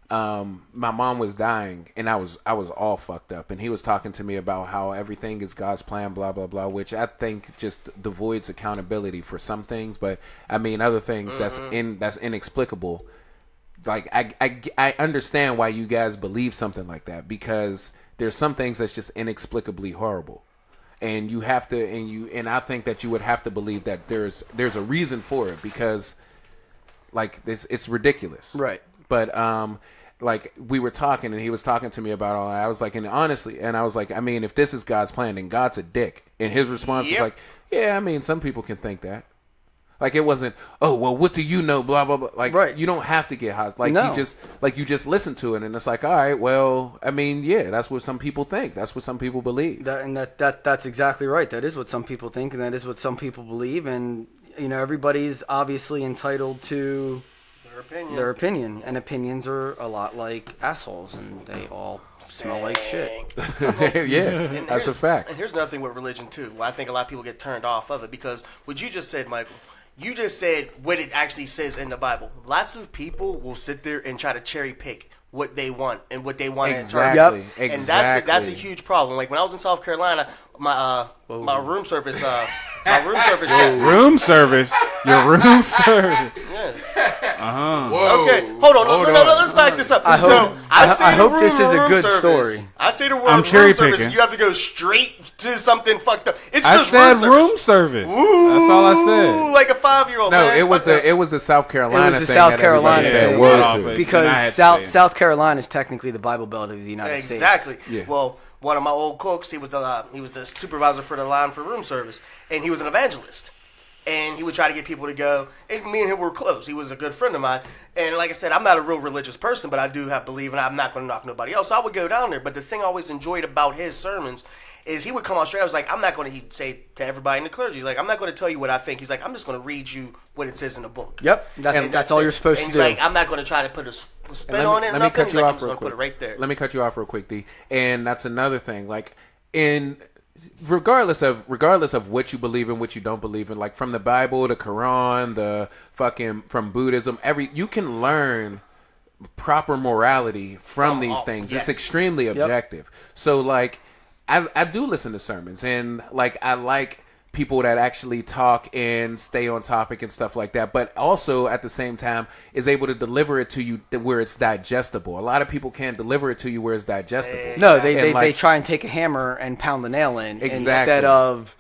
my mom was dying and I was all fucked up, and he was talking to me about how everything is God's plan, blah blah blah, which I think just devoids accountability for some things, but I mean other things that's inexplicable. Like I understand why you guys believe something like that, because there's some things that's just inexplicably horrible, and you have to and I think that you would have to believe that there's a reason for it, because like it's ridiculous, Right. But like we were talking and he was talking to me about all that. I was like, and honestly, and I was like, I mean, if this is God's plan, then God's a dick. And his response was like, yeah, I mean, some people can think that. Like it wasn't, oh, well, what do you know? Blah, blah, blah. Like, right. You don't have to get hot. Like No. you just listen to it and it's like, all right, well, I mean, yeah, that's what some people think. That's what some people believe. That's exactly right. That is what some people think, and that is what some people believe. And, you know, everybody's obviously entitled to their opinion, and opinions are a lot like assholes, and they all smell like shit. Yeah, that's a fact. And here's another thing with religion too, why I think a lot of people get turned off of it, because what you just said, Michael, you just said what it actually says in the Bible. Lots of people will sit there and try to cherry pick what they want and what they want Exactly. to interpret. Yep. And that's a huge problem. Like when I was in South Carolina, my room service chef. Room service. Your room service. Okay, hold on. No, let's back this up. I hope this is a good story. I say the word I'm room cherry service, picking. you have to go straight to something fucked up. It's I just said room service. room service. That's all I Ooh, said. like a 5-year-old. No, man. it was Fuck the South Carolina It was the thing. South that everybody Carolina said thing. was Yeah, to. but- then I Because had to say it. South Carolina is technically the Bible Belt of the United States. Exactly. Yeah. Well, one of my old cooks, he was the supervisor for the line for room service, and he was an evangelist. And he would try to get people to go. And me and him were close. He was a good friend of mine. And like I said, I'm not a real religious person, but I do have belief, and I'm not going to knock nobody else. So I would go down there. But the thing I always enjoyed about his sermons is he would come out straight. I was like, I'm not going to say to everybody in the clergy, he's like, I'm not going to tell you what I think. He's like, I'm just going to read you what it says in the book. Yep, And that's all it. you're supposed and to he's do. like, I'm not going to try to put a spin And on it. let me Nothing. cut He's you like, I'm off just real going to put quick. it right there. Let me cut you off real quick, D. And that's another thing. Like, regardless of what you believe in, what you don't believe in, like from the Bible, the Quran, the fucking from Buddhism, you can learn proper morality from these things. yes. It's extremely objective. So like I do listen to sermons, and like I like people that actually talk and stay on topic and stuff like that, but also at the same time is able to deliver it to you where it's digestible. A lot of people can't deliver it to you where it's digestible. No, they And, they try and take a hammer and pound the nail in Exactly. instead of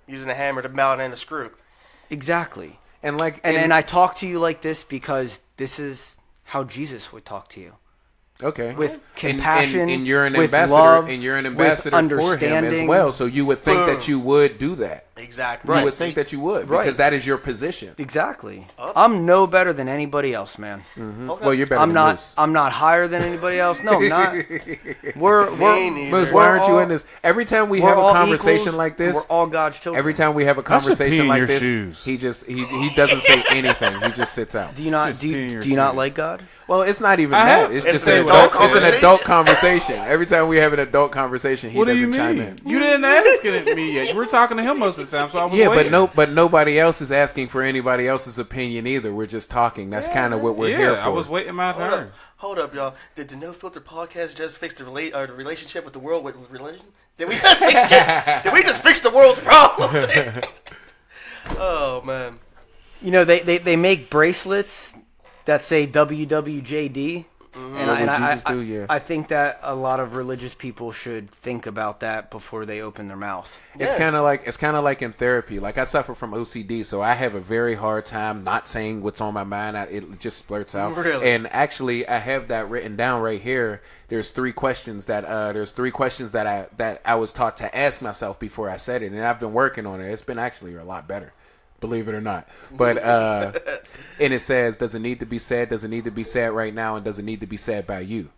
Using a hammer to mallet and a screw. exactly. and like And I talk to you like this because this is how Jesus would talk to you. okay, With compassion, and you're an with ambassador, love, and you're an with ambassador for him as understanding. well. So you would think that you would do that. Exactly. You would think that you would because Right. that is your position. Exactly. I'm no better than anybody else, man. Well, you're better I'm than not. Moose. I'm not higher than anybody else. No, I'm not. We're neither. Moose, we're why aren't you all- in this? Every time we we're have a all conversation equals, like this, we're all God's children. every time we have a should pee conversation in like your this, shoes. he just he doesn't say anything. He just sits out. Do you not? Just Do pee in you, your do you not shoes. like God? Well, it's not even I that. have- It's It's just an an adult adult. It's an conversation. adult conversation. Every time we have an adult conversation, he What do doesn't you chime mean? in. You didn't ask it at me yet. You were talking to him most of the time, so I was Yeah, waiting. but nobody else is asking for anybody else's opinion either. We're just talking. That's kind of what we're here for. I was waiting my Hold turn. up. Hold up, y'all. Did the No Filter podcast just fix the relationship with the world with religion? Did we just fix it? Did we just fix the world's problems? Oh, man. You know, they make bracelets that say WWJD. And, What would I, Jesus do? Yeah. I think that a lot of religious people should think about that before they open their mouth. It's kind of like in therapy. Like I suffer from OCD, so I have a very hard time not saying what's on my mind. It just splurts out. Really? And actually, I have that written down right here. There's three questions that I was taught to ask myself before I said it, and I've been working on it. It's been actually a lot better, believe it or not. But and it says, does it need to be said? Does it need to be said right now? And does it need to be said by you?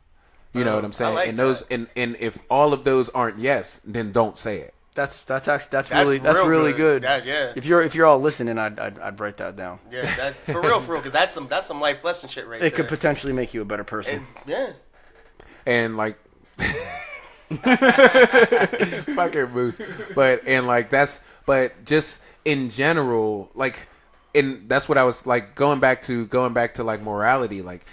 You know what I'm saying? like and those and if all of those aren't yes, then don't say it. That's That's really real good. Yeah. If you're all listening, I'd write that down. Yeah, that, for real, because that's some life lesson shit right there. It could potentially make you a better person. And, yeah. And like fucking Moose, but just in general, like, and that's what I was like going back to like morality, like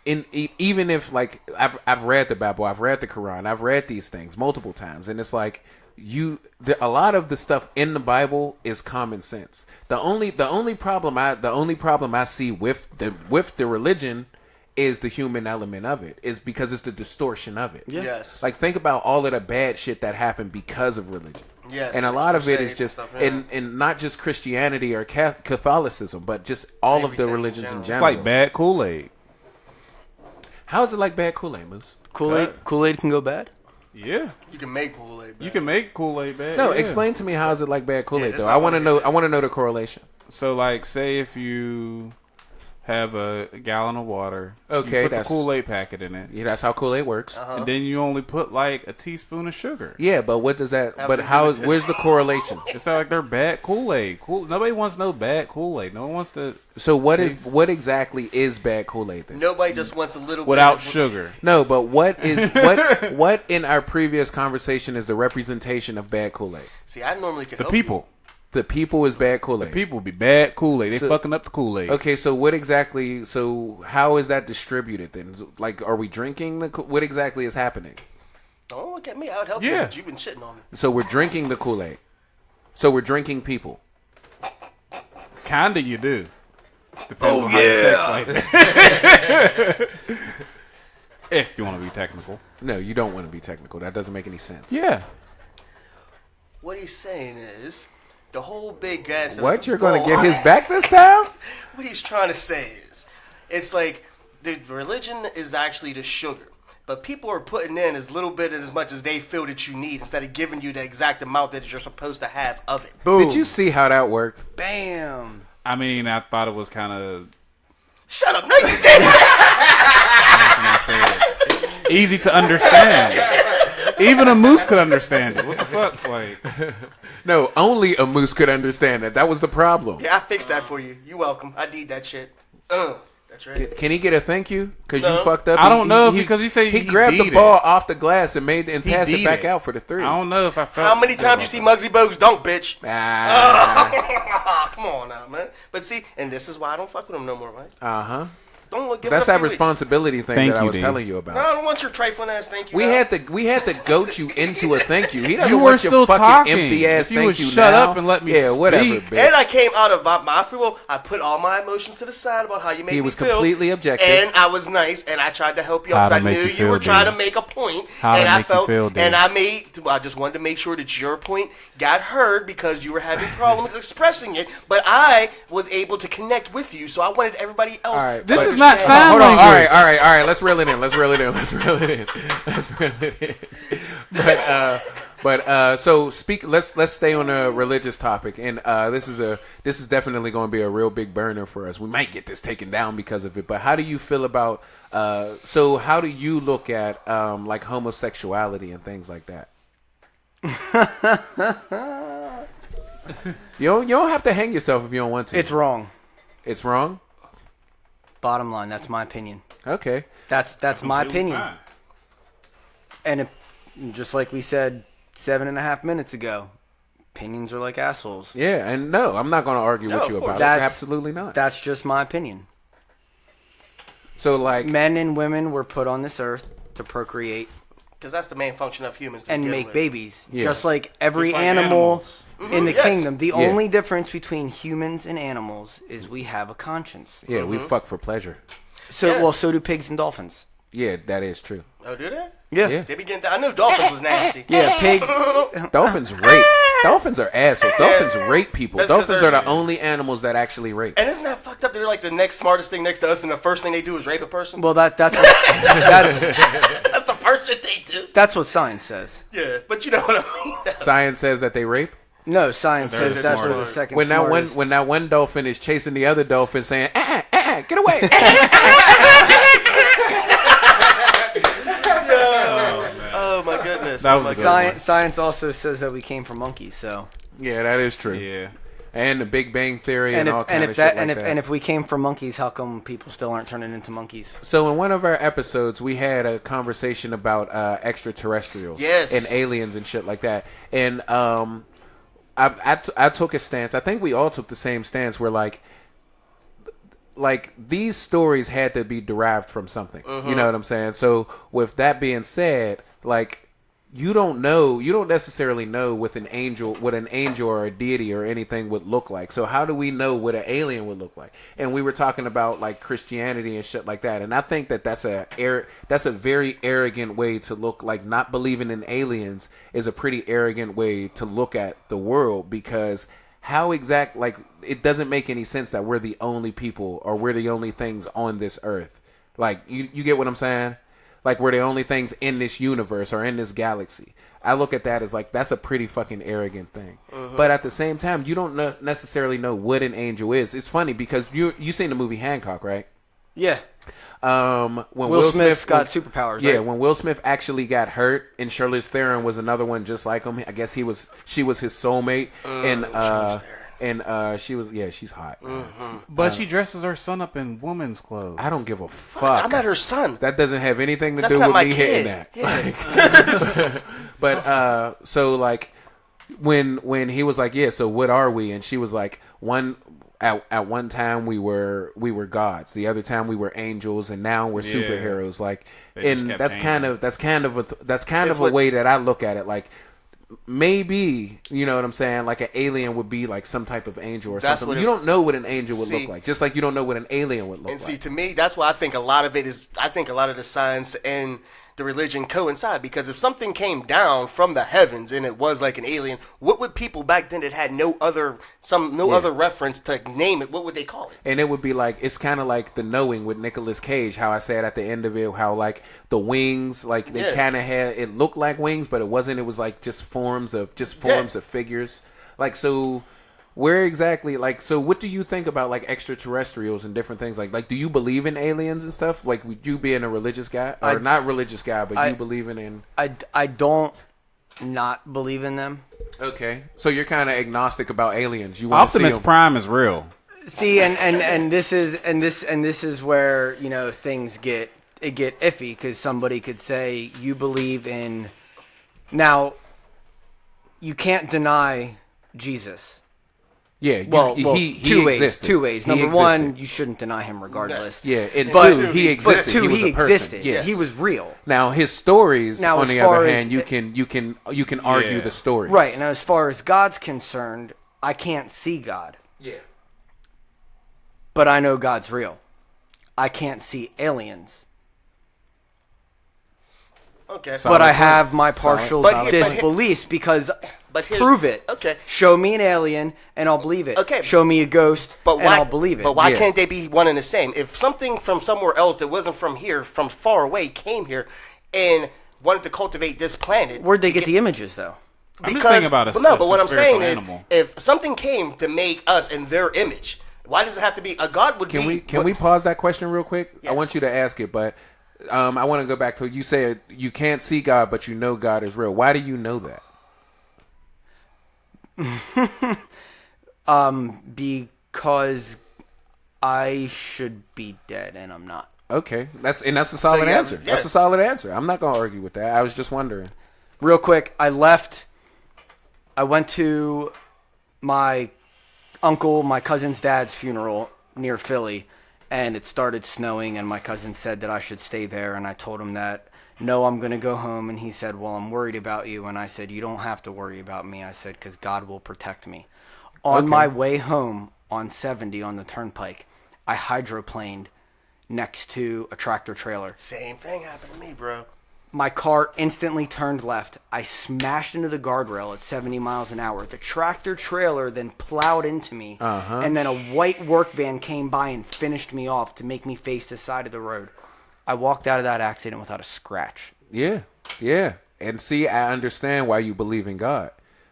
even if like I've read the Bible, I've read the Quran, I've read these things multiple times, and it's like a lot of the stuff in the Bible is common sense. The only problem I see with the religion is the human element of it, is because it's the distortion of it. Yeah. Yes. Like, think about all of the bad shit that happened because of religion. Yes, And a like lot of it is crusades just, stuff, yeah. and not just Christianity or Catholicism, but just all of the Everything in religions in general. It's general. like bad Kool-Aid. How is it like bad Kool-Aid, Moose? Kool-Aid can go bad? Yeah. You can make Kool-Aid. You can make Kool-Aid bad. No, yeah. explain to me how is it like bad Kool-Aid, that's though? how I I want to wanna know. I want to know the correlation. So, like, say if you have a gallon of water, Okay, you put that's- the Kool-Aid packet in it, Yeah, that's how Kool-Aid works. and then you only put like a teaspoon of sugar. Yeah, but what does that? Have But to do how with is? this. Where's the correlation? It's not like they're bad Kool-Aid. Nobody wants no bad Kool-Aid. No one wants to So what Taste. what exactly is bad Kool-Aid then? Nobody just wants a little without bit of- sugar. No, but what is what in our previous conversation is the representation of bad Kool-Aid? See, I normally could The help people. The people is bad Kool-Aid. People be bad Kool-Aid. They So- fucking up the Kool-Aid. Okay, so what exactly? So how is that distributed then? Like, are we drinking the? What exactly is happening? Don't look at me. I would help you, Yeah. but you've been shitting on me. So we're drinking the Kool-Aid. So we're drinking people. Kinda you do. Depends on how you sex like that. If you want to be technical. No, you don't want to be technical. That doesn't make any sense. Yeah. What he's saying is, the whole big gas. What, you're gonna get his back this time? What he's trying to say is, it's like the religion is actually the sugar, but people are putting in as little bit and as much as they feel that you need, instead of giving you the exact amount that you're supposed to have of it. Boom. Did you see how that worked? Bam. I mean, I thought it was kind of Shut up! No, you didn't. easy to understand. Even a moose could understand it. What the fuck? Like, No, only a moose could understand it. That was the problem. Yeah, I fixed that for you. You welcome. I need that shit. That's right. Can he get a thank you? Because No. you fucked up. I don't know because he said he he grabbed the beat ball it. off the glass and passed it did back it. out for the three. I don't know if I felt. How many times you see Muggsy Bogues dunk, bitch? Ah, Come on now, man. But see, and this is why I don't fuck with him no more, right? uh huh. Don't give That's it a that few weeks. responsibility thing Thank that I you, was D. telling you No, about. I don't want your trifling ass thank you. We now. had to goat you into a thank you. He doesn't You were want your still fucking talking. empty ass If you thank would you shut now. up and let me Yeah, whatever, speak. bitch. And I came out of my free will. I put all my emotions to the side about how you made He me was feel. completely objective. And I was nice, and I tried to help you How out to because I make knew you you feel, were trying dude. to make a point. How to and I make you felt, feel, dude. and I just wanted to make sure that your point got heard because you were having problems expressing it. But I was able to connect with you, so I wanted everybody else. All right, This but- is not understand. sign Hold on. language. All right. Let's reel it in. So speak. Let's stay on a religious topic, and this is definitely going to be a real big burner for us. We might get this taken down because of it. But how do you feel about? So how do you look at like homosexuality and things like that? You don't have to hang yourself if you don't want to. It's wrong. It's wrong. Bottom line, that's my opinion. Okay. That's my opinion. And if, just like we said 7.5 minutes ago, opinions are like assholes. Yeah, and no, I'm not going to argue No, with you of course. about it. That's- Absolutely not. That's just my opinion. So like, Men and women were put on this earth to procreate Because that's the main function of humans. To and begin make with. babies. Yeah. Just like every Just like animal animals. in the yes. kingdom. The Yeah. only difference between humans and animals is we have a conscience. yeah, we fuck for pleasure. So Yeah. well, so do pigs and dolphins. Yeah, that is true. Oh, do they? Yeah. They begin. I knew dolphins was nasty. Yeah, pigs. Dolphins rape. Dolphins are assholes. Dolphins rape people. That's 'cause Dolphins are they're- the only animals that actually rape. And isn't that fucked up? They're like the next smartest thing next to us, and the first thing they do is rape a person. Well, that's what That's the first shit they do. that's what science says. Yeah, but you know what I mean. Science says that they rape. No, science They're says the that's what the smartest. second When smartest. that one dolphin is chasing the other dolphin, saying, "Get away!" Oh my goodness. That was Oh, my a good goodness. Science also says that we came from monkeys. So Yeah, that is true. Yeah. And the Big Bang Theory and, and all if kind and of if shit that like and if that. and if we came from monkeys, how come people still aren't turning into monkeys? So in one of our episodes, we had a conversation about extraterrestrials, Yes. and aliens and shit like that. And I took a stance. I think we all took the same stance. Where like these stories had to be derived from something. You know what I'm saying? So with that being said, like you don't necessarily know what an angel or a deity or anything would look like. So how do we know what an alien would look like? And we were talking about like Christianity and shit like that. And I think that's a very arrogant way to look. Like not believing in aliens is a pretty arrogant way to look at the world, because it doesn't make any sense that we're the only people or we're the only things on this earth. Like you get what I'm saying? Like we're the only things in this universe or in this galaxy. I look at that as like that's a pretty fucking arrogant thing. But at the same time, you don't necessarily know what an angel is. It's funny because you seen the movie Hancock, right? Yeah. When Will Smith got superpowers. Yeah, right? when Will Smith actually got hurt, and Charlize Theron was another one just like him. I guess she was his soulmate, and she was she's hot. But she dresses her son up in woman's clothes. I don't give a fuck. I'm not her son. That doesn't have anything to That's do not with my me kid. hitting that. But so like when he was like, yeah, so what are we? And she was like, at one time we were gods, the other time we were angels, and now we're superheroes. Like, They just and kept that's kind It's of a what- way that I look at it. Like maybe, you know what I'm saying, like an alien would be like some type of angel or That's something. what it- You don't know what an angel would See- look like, just like you don't know what an alien would look And see, like. to me, that's why I think a lot of it is. I think a lot of the science and the religion coincide, because if something came down from the heavens and it was like an alien, what would people back then that had no other reference to name it? What would they call it? And it would be like, it's kind of like The Knowing with Nicolas Cage, how I said at the end of it, how like the wings, like they Yeah. kind of had, it looked like wings, but it wasn't. It was like just forms of figures. Like, so where exactly, like, so what do you think about like extraterrestrials and different things? Like do you believe in aliens and stuff? Like, would you being a religious guy, or not religious guy, but you believing in? I don't not believe in them. Okay, so you're kind of agnostic about aliens. You want to see Optimus them. Prime is real. See, and this is where, you know, things get iffy, because somebody could say you believe in. Now, you can't deny Jesus. Yeah, Well, he two ways. existed. Two ways. He Number existed. one, you shouldn't deny him regardless. Yeah, and But- two, he But existed. two, he was he a person. existed. Yes. He was real. Now his stories, Now, on as the far other as- hand, you can argue Yeah. the stories. Right. And as far as God's concerned, I can't see God, Yeah. but I know God's real. I can't see aliens, Okay. but I Solid have point. my Solid- partial But here- disbeliefs because But here's- prove it. Okay. Show me an alien and I'll believe it. Okay. Show me a ghost But and why? I'll believe it. But why Yeah. can't they be one and the same? If something from somewhere else that wasn't from here, from far away, came here and wanted to cultivate this planet, Where'd they get the images though? I'm just thinking about But no, a but what I'm saying is, spiritual animal. if something came to make us in their image, why does it have to be a God? Would Can be, we pause that question real quick? I Yes. want you to ask it, but I want to go back to you said you can't see God, but you know God is real. Why do you know that? Because I should be dead and I'm not. Okay, that's a solid yeah, answer. yeah. That's a solid answer. I'm not gonna argue with that. I was just wondering. Real quick, I went to my my cousin's dad's funeral near Philly, and it started snowing, and my cousin said that I should stay there, and I told him that, no, I'm going to go home, and he said, well, I'm worried about you, and I said, you don't have to worry about me, I said, because God will protect me. On Okay. my way home on 70 on the turnpike, I hydroplaned next to a tractor trailer. Same thing happened to me, bro. My car instantly turned left. I smashed into the guardrail at 70 miles an hour. The tractor trailer then plowed into me. And then a white work van came by and finished me off to make me face the side of the road. I walked out of that accident without a scratch. Yeah, yeah. And see, I understand why you believe in God.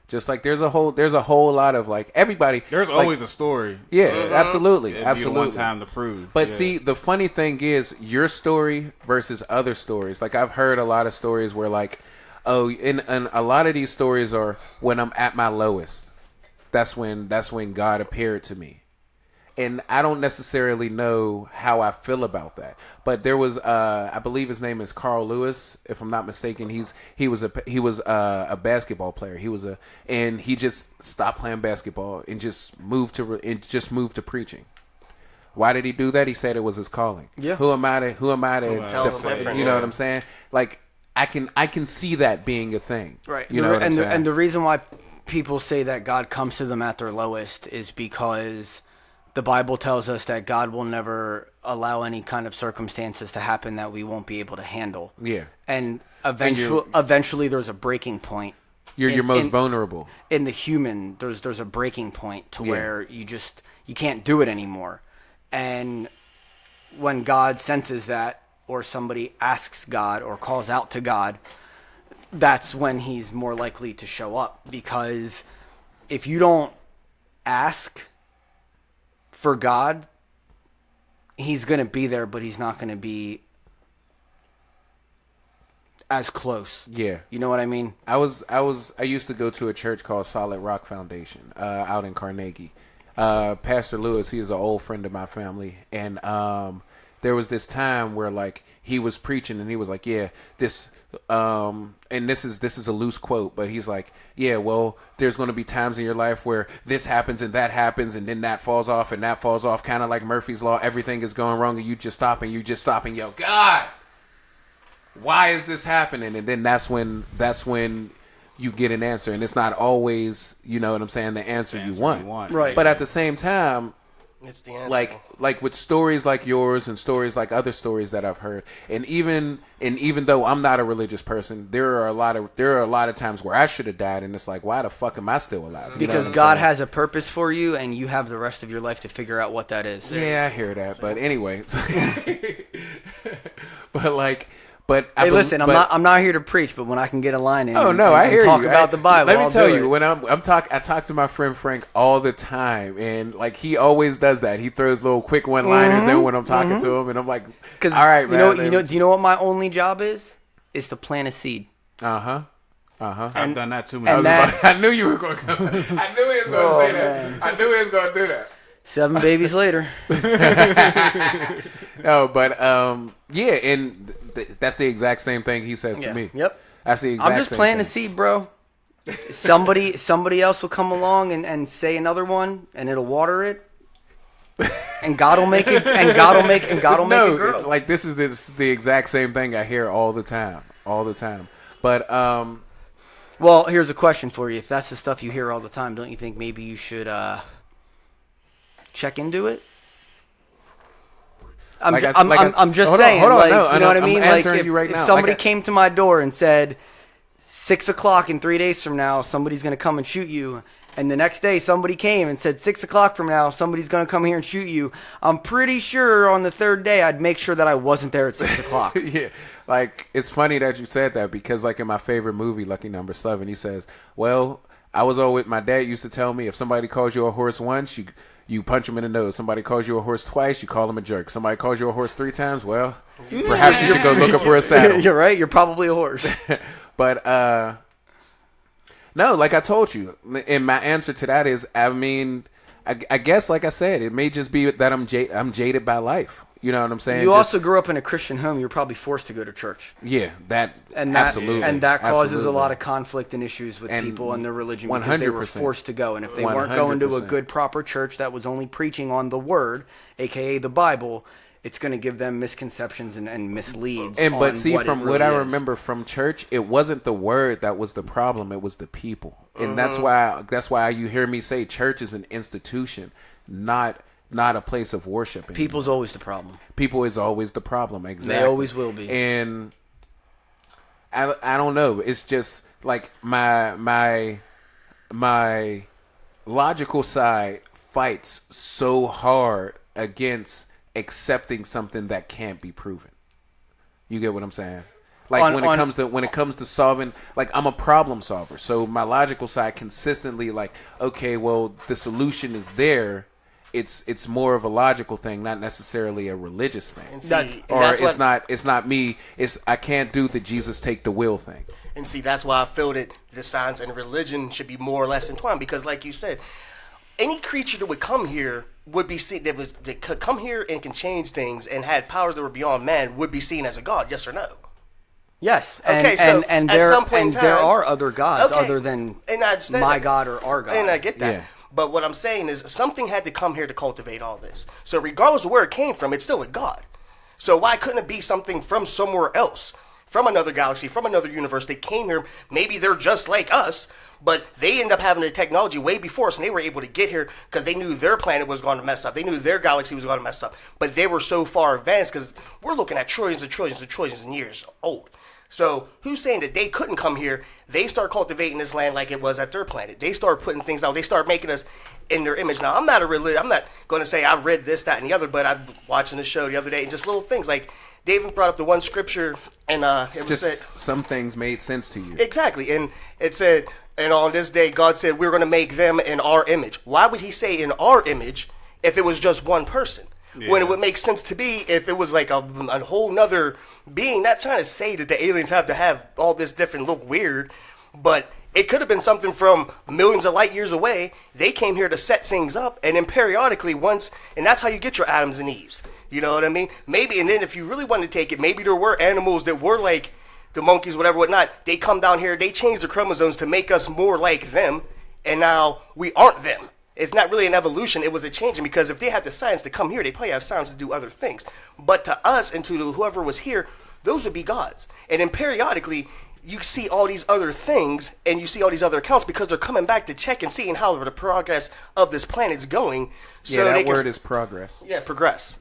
Just like there's a whole lot of like everybody. There's like, always a story. Yeah, absolutely, It'd absolutely. Be the one time to prove. But Yeah. see, the funny thing is your story versus other stories. Like I've heard a lot of stories where like, oh, and a lot of these stories are when I'm at my lowest. That's when God appeared to me. And I don't necessarily know how I feel about that. But there was I believe his name is Carl Lewis, if I'm not mistaken. He was a basketball player. And he just stopped playing basketball and just moved to preaching. Why did he do that? He said it was his calling. Yeah. Who am I to Tell them different. you know what I'm saying? Like I can see that being a thing. Right. You know what I'm saying? And the reason why people say that God comes to them at their lowest is because the Bible tells us that God will never allow any kind of circumstances to happen that we won't be able to handle. Yeah. And eventually there's a breaking point. You're in- your most in- vulnerable. In the human, there's a breaking point to where you can't do it anymore. And when God senses that, or somebody asks God or calls out to God, that's when he's more likely to show up. Because if you don't ask for God, he's going to be there, but he's not going to be as close. Yeah. You know what I mean? I used to go to a church called Solid Rock Foundation out in Carnegie. Pastor Lewis, he is an old friend of my family, and there was this time where like he was preaching and he was like, yeah, this and this is a loose quote, but he's like, yeah, well, there's going to be times in your life where this happens and that happens and then that falls off and that falls off, kind of like Murphy's Law. Everything is going wrong and you just stop and yo, God, why is this happening? And then that's when you get an answer, and it's not always, you know what I'm saying, the answer you want. Right. But at the same time, It's the answer. like with stories like yours and stories like other stories that I've heard, and even though I'm not a religious person, there are a lot of times where I should have died, and it's like, why the fuck am I still alive? You know Because what I'm God saying? has a purpose for you, and you have the rest of your life to figure out what that is. Yeah, I hear that, but anyway. But Hey, listen, I'm not here to preach, but when I can get a line in, Oh no, I hear talk you. about the Bible. Let me I'll tell do you, it. when I talk to my friend Frank all the time, and like he always does that. He throws little quick one-liners in when I'm talking to him, and I'm like, all right, man. Do you know what my only job is? Is to plant a seed. I've done that too many and times. that- I knew you were going to come. I knew he was going to say that. I knew he was going to do that. 7 babies later. No, but yeah, and that's the exact same thing he says to me. Yep. That's the exact I'm just same planting a thing. seed, bro. somebody else will come along and say another one, and it'll water it. And God will make it. And God will make it grow. Like this is the exact same thing I hear all the time. But well, here's a question for you. If that's the stuff you hear all the time, don't you think maybe you should check into it? I'm just saying. Hold on, like, no, you know what I mean? I'm Like answering if, you right if now. somebody came to my door and said 6 o'clock in 3 days from now, somebody's gonna come and shoot you. And the next day, somebody came and said 6 o'clock from now, somebody's going to come here and shoot you. I'm pretty sure on the third day, I'd make sure that I wasn't there at 6 o'clock. Yeah, like it's funny that you said that because like in my favorite movie, Lucky Number 7, he says, "Well, I was always my dad used to tell me if somebody calls you a horse once, you punch him in the nose. Somebody calls you a horse twice, you call him a jerk. Somebody calls you a horse 3 times, well, perhaps you should go looking for a saddle." You're right. You're probably a horse. But no, like I told you, and my answer to that is, I mean, I guess, like I said, it may just be that I'm jaded by life. You know what I'm saying? You also grew up in a Christian home. You're probably forced to go to church. Yeah, absolutely. And that causes absolutely. a lot of conflict and issues with people and their religion because they were 100%. forced to go. And if they weren't going to a 100%. good, proper church that was only preaching on the Word, a.k.a. the Bible, it's going to give them misconceptions and misleads. But see, what from really what I is. remember from church, it wasn't the word that was the problem; it was the people, and that's why you hear me say church is an institution, not a place of worship. Anymore. People's always the problem. People is always the problem. Exactly, They always will be. And I don't know. It's just like my logical side fights so hard against accepting something that can't be proven. You get what I'm saying? Like when it comes to solving, like I'm a problem solver. So my logical side consistently like, okay, well the solution is there. It's more of a logical thing, not necessarily a religious thing. And see, It's not me. I can't do the Jesus take the wheel thing. And see, that's why I feel that the science and religion should be more or less entwined. Because, like you said, any creature that would come here would be seen that could come here and can change things and had powers that were beyond man would be seen as a god. Yes or no? Yes. Okay, so and at some point in time, there are other gods okay, other than and I understand my that. God or our God. And I get that. Yeah. But what I'm saying is something had to come here to cultivate all this. So regardless of where it came from, it's still a god. So why couldn't it be something from somewhere else? From another galaxy, from another universe. They came here. Maybe they're just like us, but they end up having the technology way before us, and they were able to get here because they knew their planet was going to mess up. They knew their galaxy was going to mess up. But they were so far advanced because we're looking at trillions and trillions and trillions of years old. So who's saying that they couldn't come here? They start cultivating this land like it was at their planet. They start putting things out. They start making us in their image. Now, I'm not going to say I read this, that, and the other, but I'm watching the show the other day and just little things like they even brought up the one scripture and it was said some things made sense to you. Exactly, and it said, and on this day God said we're going to make them in our image. Why would He say in our image if it was just one person? Yeah. When it would make sense to be if it was like a whole nother being. Not trying to say that the aliens have to have all this different look weird, but it could have been something from millions of light years away. They came here to set things up, and then periodically once, and that's how you get your Adams and Eves. You know what I mean? Maybe, and then if you really want to take it, maybe there were animals that were like the monkeys, whatever, whatnot. They come down here, they change the chromosomes to make us more like them, and now we aren't them. It's not really an evolution. It was a changing because if they had the science to come here, they probably have science to do other things. But to us and to whoever was here, those would be gods. And then periodically, you see all these other things and you see all these other accounts because they're coming back to check and seeing how the progress of this planet's going. So yeah, that word is progress. Yeah, progress.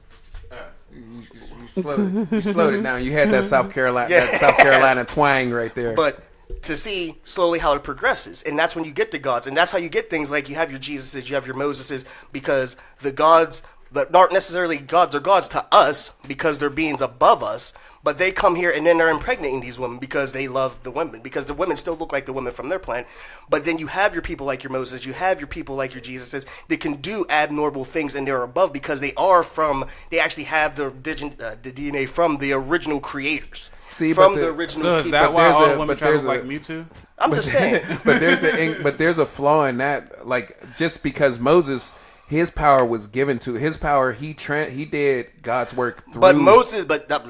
You slowed it down. You had that South Carolina twang right there. But to see slowly how it progresses, and that's when you get the gods, and that's how you get things like you have your Jesuses, you have your Moseses, because the gods that aren't necessarily gods, they're gods to us because they're beings above us, but they come here and then they're impregnating these women because they love the women, because the women still look like the women from their planet. But then you have your people like your Moses, you have your people like your Jesuses that can do abnormal things and they're above because they actually have the DNA from the original creators. See, from the original so is people. that why all women try to look like Mewtwo? I'm just saying. but there's a flaw in that. Like, just because Moses, his power was given to his power, he did God's work through. But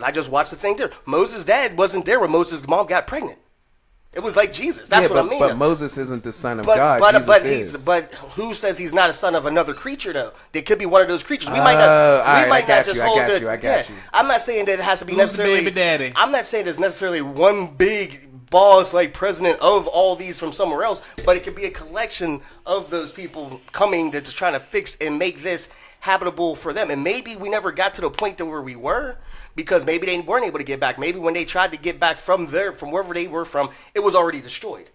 I just watched the thing there. Moses' dad wasn't there when Moses' mom got pregnant. It was like Jesus. That's what I mean. But Moses isn't the son of But God. but Jesus is. but who says he's not a son of another creature though? There could be one of those creatures. We might all not. right, We might I got not just you, I hold got it. you, I got you. I'm not saying that it has to be Who's the necessarily. baby daddy? I'm not saying there's necessarily one big boss like president of all these from somewhere else, but it could be a collection of those people coming that's trying to fix and make this habitable for them. And maybe we never got to the point to where we were. Because maybe they weren't able to get back. Maybe when they tried to get back from wherever they were from, it was already destroyed.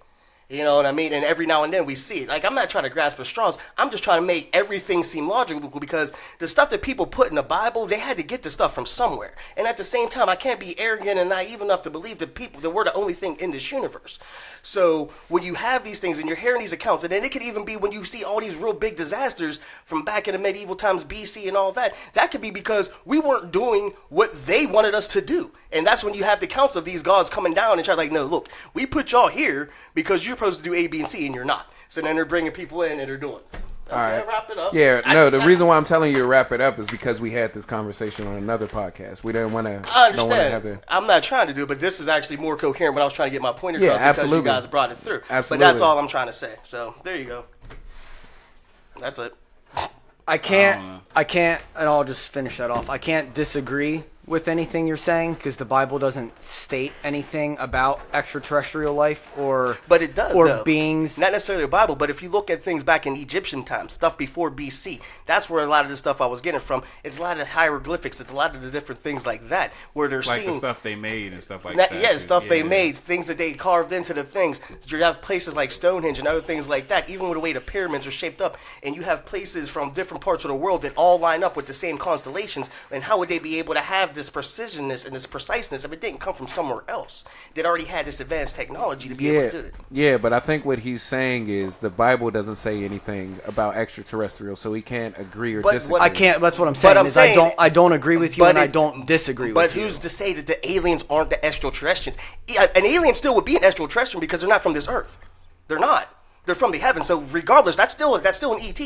You know what I mean? And every now and then we see it. Like, I'm not trying to grasp at straws. I'm just trying to make everything seem logical because the stuff that people put in the Bible, they had to get the stuff from somewhere. And at the same time, I can't be arrogant and naive enough to believe that we're the only thing in this universe. So when you have these things and you're hearing these accounts, and then it could even be when you see all these real big disasters from back in the medieval times, BC and all that, that could be because we weren't doing what they wanted us to do. And that's when you have the accounts of these gods coming down and try like, no, look, we put y'all here because you're supposed to do A, B, and C, and you're not. So then they're bringing people in and they're doing. Okay, All right. wrap it up. Yeah, no, the reason why I'm telling you to wrap it up is because we had this conversation on another podcast. We didn't want to. I understand. I'm not trying to do it, but this is actually more coherent when I was trying to get my point across because absolutely. you guys brought it through. Absolutely. But that's all I'm trying to say. So there you go. That's it. I can't, and I'll just finish that off. I can't disagree with anything you're saying because the Bible doesn't state anything about extraterrestrial life but it does, or though. beings. Not necessarily the Bible, but if you look at things back in Egyptian times, stuff before BC, that's where a lot of the stuff I was getting from. It's a lot of hieroglyphics. It's a lot of the different things like that where they're Like seeing the stuff they made and stuff like that. Yeah, stuff they made, things that they carved into the things. You have places like Stonehenge and other things like that, even with the way the pyramids are shaped up. And you have places from different parts of the world that all line up with the same constellations. And how would they be able to have this precisionness and this preciseness if it didn't come from somewhere else that already had this advanced technology to be able to do it? Yeah, but I think what he's saying is the Bible doesn't say anything about extraterrestrial, so he can't agree or disagree. I can't. That's what I'm saying. I'm saying, I don't agree with you, and I don't disagree with you. But who's to say that the aliens aren't the extraterrestrials? An alien still would be an extraterrestrial because they're not from this earth. They're not. They're from the heavens. So regardless, that's still an ET.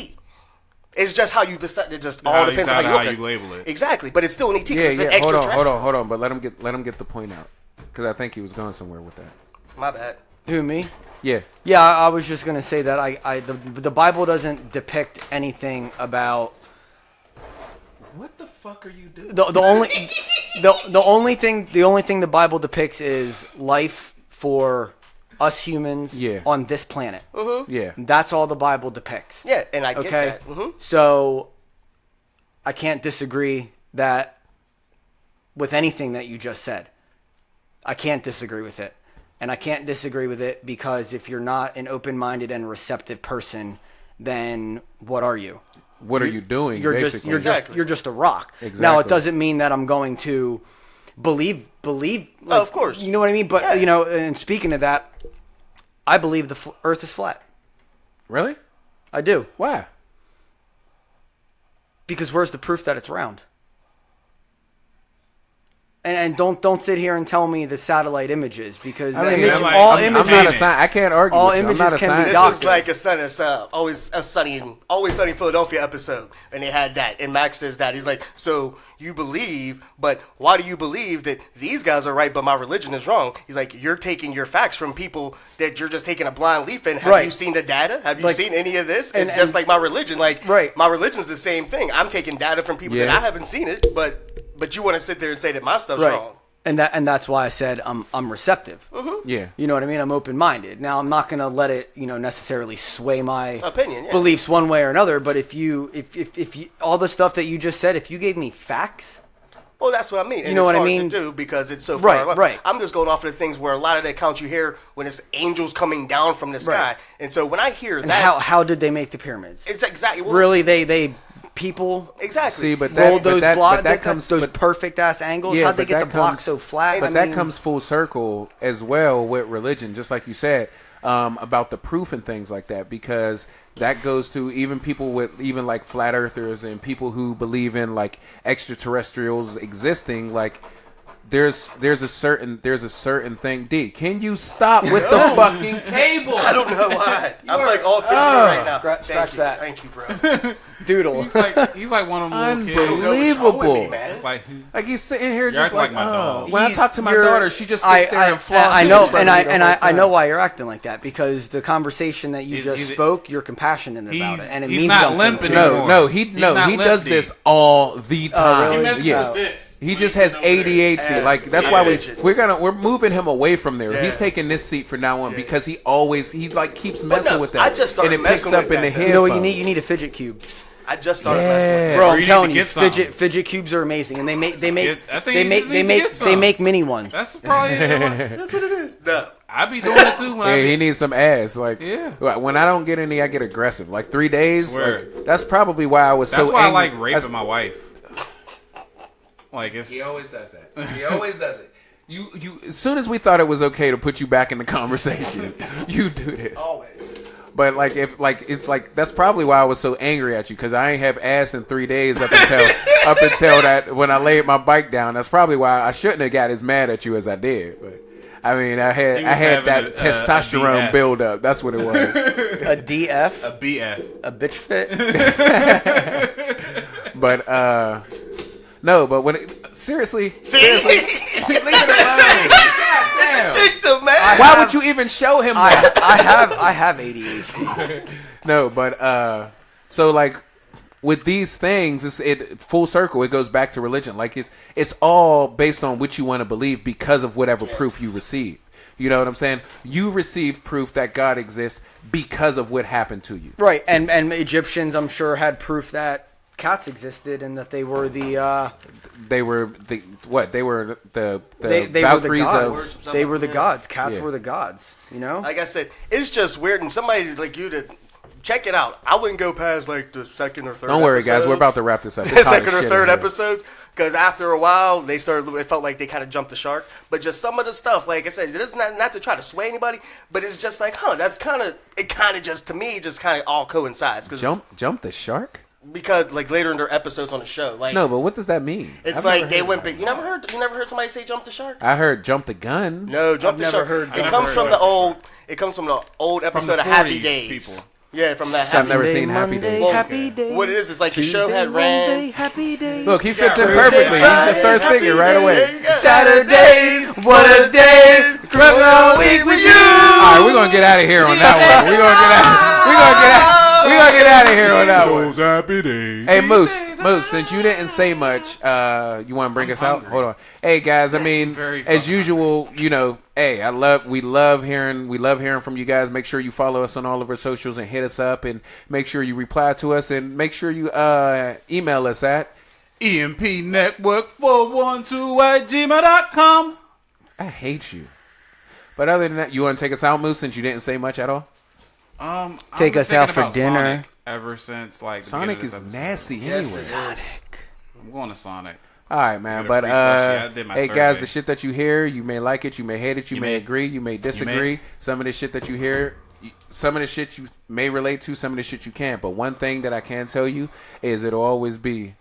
It's just how you. It just all depends on how you label it. Exactly, but it's still an ET. Yeah, It's an hold extraterrestrial. on. But let him get the point out because I think he was going somewhere with that. My bad. Who, me? Yeah. Yeah, I was just gonna say that the Bible doesn't depict anything about. What the fuck are you doing? The only thing the Bible depicts is life for us humans on this planet. Mm-hmm. Yeah. That's all the Bible depicts. Yeah, and I get Okay. that. Mm-hmm. So I can't disagree that with anything that you just said. I can't disagree with it. And I can't disagree with it because if you're not an open-minded and receptive person, then what are you? What are you doing? You're basically? you're just a rock. Exactly. Now it doesn't mean that I'm going to believe. Like, of course. You know what I mean? But and speaking of that, I believe the Earth is flat. Really? I do. Why? Because where's the proof that it's round? And don't sit here and tell me the satellite images because I mean, all I'm images. not a scientist. I can't argue all with you. I'm images not a can be scientist. This is like always sunny in Philadelphia episode, and they had that, and Max says that he's like, so you believe, but why do you believe that these guys are right, but my religion is wrong? He's like, you're taking your facts from people that you're just taking a blind leaf in. Have you seen the data? Have you seen any of this? It's just like my religion. Like my religion's the same thing. I'm taking data from people that I haven't seen it, but you want to sit there and say that my stuff's wrong. And that's why I said I'm receptive. Mm-hmm. Yeah. You know what I mean? I'm open-minded. Now I'm not going to let it, necessarily sway my opinion, beliefs one way or another, but if you all the stuff that you just said, if you gave me facts, well, that's what I mean. And you know it's what I hard mean? to do because it's so far. Right. I'm just going off of the things where a lot of the accounts you hear when it's angels coming down from the sky, and so when I hear and that, how did they make the pyramids? It's exactly really they people exactly. See, but rolled those blocks. that comes those perfect ass angles. Yeah, How'd they but get the that block comes- so flat? But that comes full circle as well with religion, just like you said about the proof and things like that, because that goes to even people with even like flat earthers and people who believe in like extraterrestrials existing. Like there's a certain thing. D, can you stop with the fucking table? I don't know why. I'm like all fidgety right now. Scratch that. Thank you, bro. Doodle. He's like one of them little kids. Unbelievable. Man. Like, Like he's sitting here You're just acting like, like my dog. When I talk to my daughter, she just sits there and flosses. I know, in front and of me the whole I know time. why you're acting like that, because the conversation that you just He's- spoke, you're compassionate about it, and it he's means not something limping to no, you. anymore. He not does lefty. this all the time. really? messes Yeah. with this. He just has ADHD. Yeah. Like that's Yeah. why Fidget. we're moving him away from there. Yeah. He's taking this seat from now on Yeah. because he like keeps But messing no, with that. I just started and it picks messing up with in the that, though. head. You know what you need? You need a fidget cube. I just started messing with Yeah. Bro, Or I'm you telling need to you, get some. fidget cubes are amazing, and they make I think they you make just they need to make get they some. make mini ones. That's probably it. That's what it is. No. I be doing it too when I Yeah, be, he needs some ass. Like, Yeah. when I don't get any, I get aggressive. Like 3 days. Swear. Like, that's probably why I was That's so why I angry. like raping That's- my wife. Like it's He always does that. He always does it. You as soon as we thought it was okay to put you back in the conversation, you do this. Always. But it's like that's probably why I was so angry at you, because I ain't have ass in 3 days up until that when I laid my bike down. That's probably why I shouldn't have got as mad at you as I did. But I mean, I had having that a testosterone BF. build up. That's what it was. A DF, a BF. a bitch fit. But no, but when seriously, See? leave it alone. Goddamn. Addictive, man. Why would you even show him that? I have ADHD. No, but so like with these things, it full circle. It goes back to religion. Like it's all based on what you want to believe because of whatever proof you receive. You know what I'm saying? You receive proof that God exists because of what happened to you. Right, and Egyptians, I'm sure, had proof that cats existed and that they were the They were the what? They were the they were the Valkyries gods. of. They were the gods. Cats Yeah. were the gods. You know. Like I said, it's just weird, and somebody like you to check it out. I wouldn't go past like the second or third. Don't worry, guys. We're about to wrap this up. It's hot as second or shit third in here. episodes, because after a while they started. It felt like they kind of jumped the shark. But just some of the stuff, like I said, this is not to try to sway anybody, but it's just like, that's kind of just to me just kind of all coincides. Cause Jump the shark? because like later in their episodes on the show, like No, but what does that mean? it's I've like never they heard went of big. You never heard somebody say jump the shark? I heard jump the gun. No, jump I've the never shark. heard It that. comes from the old. It comes from the old episode the of Happy 40s Days. people. Yeah, from that. So I've Happy never Days. seen Happy Monday, Days. Well, Happy Days. What it is like the show Tuesday, had Wednesday, ran. Happy Days. Look, he fits in Thursday, perfectly. He's gonna start Friday, singing Happy right Days. away. There you go. Saturdays, what a day! Criminal week with you. All right, we're gonna get out of here on that one. We're gonna get out of here on that one. Happy days. Hey Moose, since you didn't say much, you want to bring us out? hungry. Hold on. Hey guys, I mean, Very as fucking usual, you know, hey, we love hearing from you guys. Make sure you follow us on all of our socials and hit us up, and make sure you reply to us, and make sure you email us at. EMPnetwork412@gmail.com. I hate you. But other than that, you want to take us out, Moose, since you didn't say much at all? I've Take been us out thinking for about dinner. Sonic ever since like the Sonic beginning is of this episode. nasty anyway. Sonic. I'm going to Sonic. All right, man. Get a But free slushie. I did my hey, guys, survey. the shit that you hear, you may like it, you may hate it, you may may- agree, you may disagree. Some of the shit that you hear, some of the shit you may relate to, some of the shit you can't. But one thing that I can tell you is it'll always be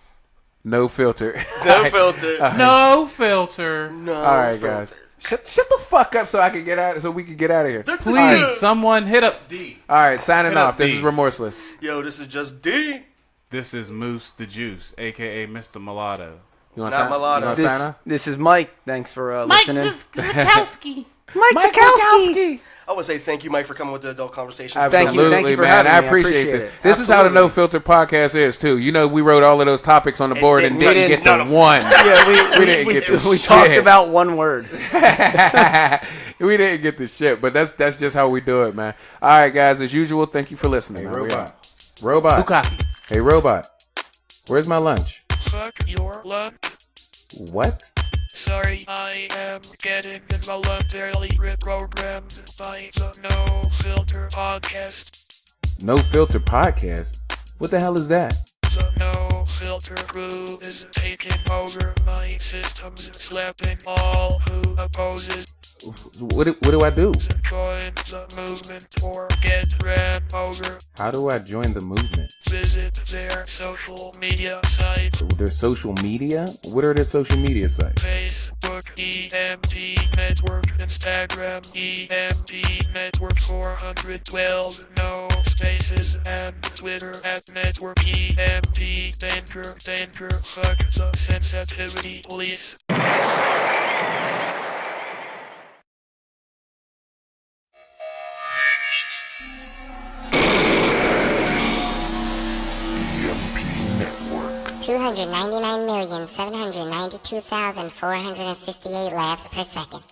no filter. No filter. No filter. No. All right, filter. guys. Shut the fuck up so we can get out of here. Please, someone hit up D. All right, signing Hit up off. This D. is Remorseless. Yo, this is just D. This is Moose the Juice, a.k.a. Mr. Mulatto. You want Not mulatto. to sign off? This is Mike. Thanks for listening. Mike Zakowski. I would say thank you, Mike, for coming with the adult conversations. Absolutely, Thank you for man. having I me. I appreciate appreciate this. it. This is how the Absolutely. No Filter podcast is too. You know, we wrote all of those topics on the board and didn't didn't touch get none the of them. one. Yeah, We didn't get the we shit. talked about one word. We didn't get the shit, but that's just how we do it, man. All right, guys. As usual, thank you for listening. man. We out. Robot. Hey, robot. Where's my lunch? Fuck your lunch. What? Sorry, I am getting involuntarily reprogrammed by the No Filter podcast. No Filter podcast. What the hell is that? The No Filter crew is taking over my systems, slapping all who opposes. What do I do? Join the movement or get ran over. How do I join the movement? Visit their social media site. Their social media? What are their social media sites? Facebook, EMD Network, Instagram, EMD Network 412, no spaces, and Twitter at Network EMD. Danger, fuck the sensitivity police. EMP Network. 299,792,458 laughs per second.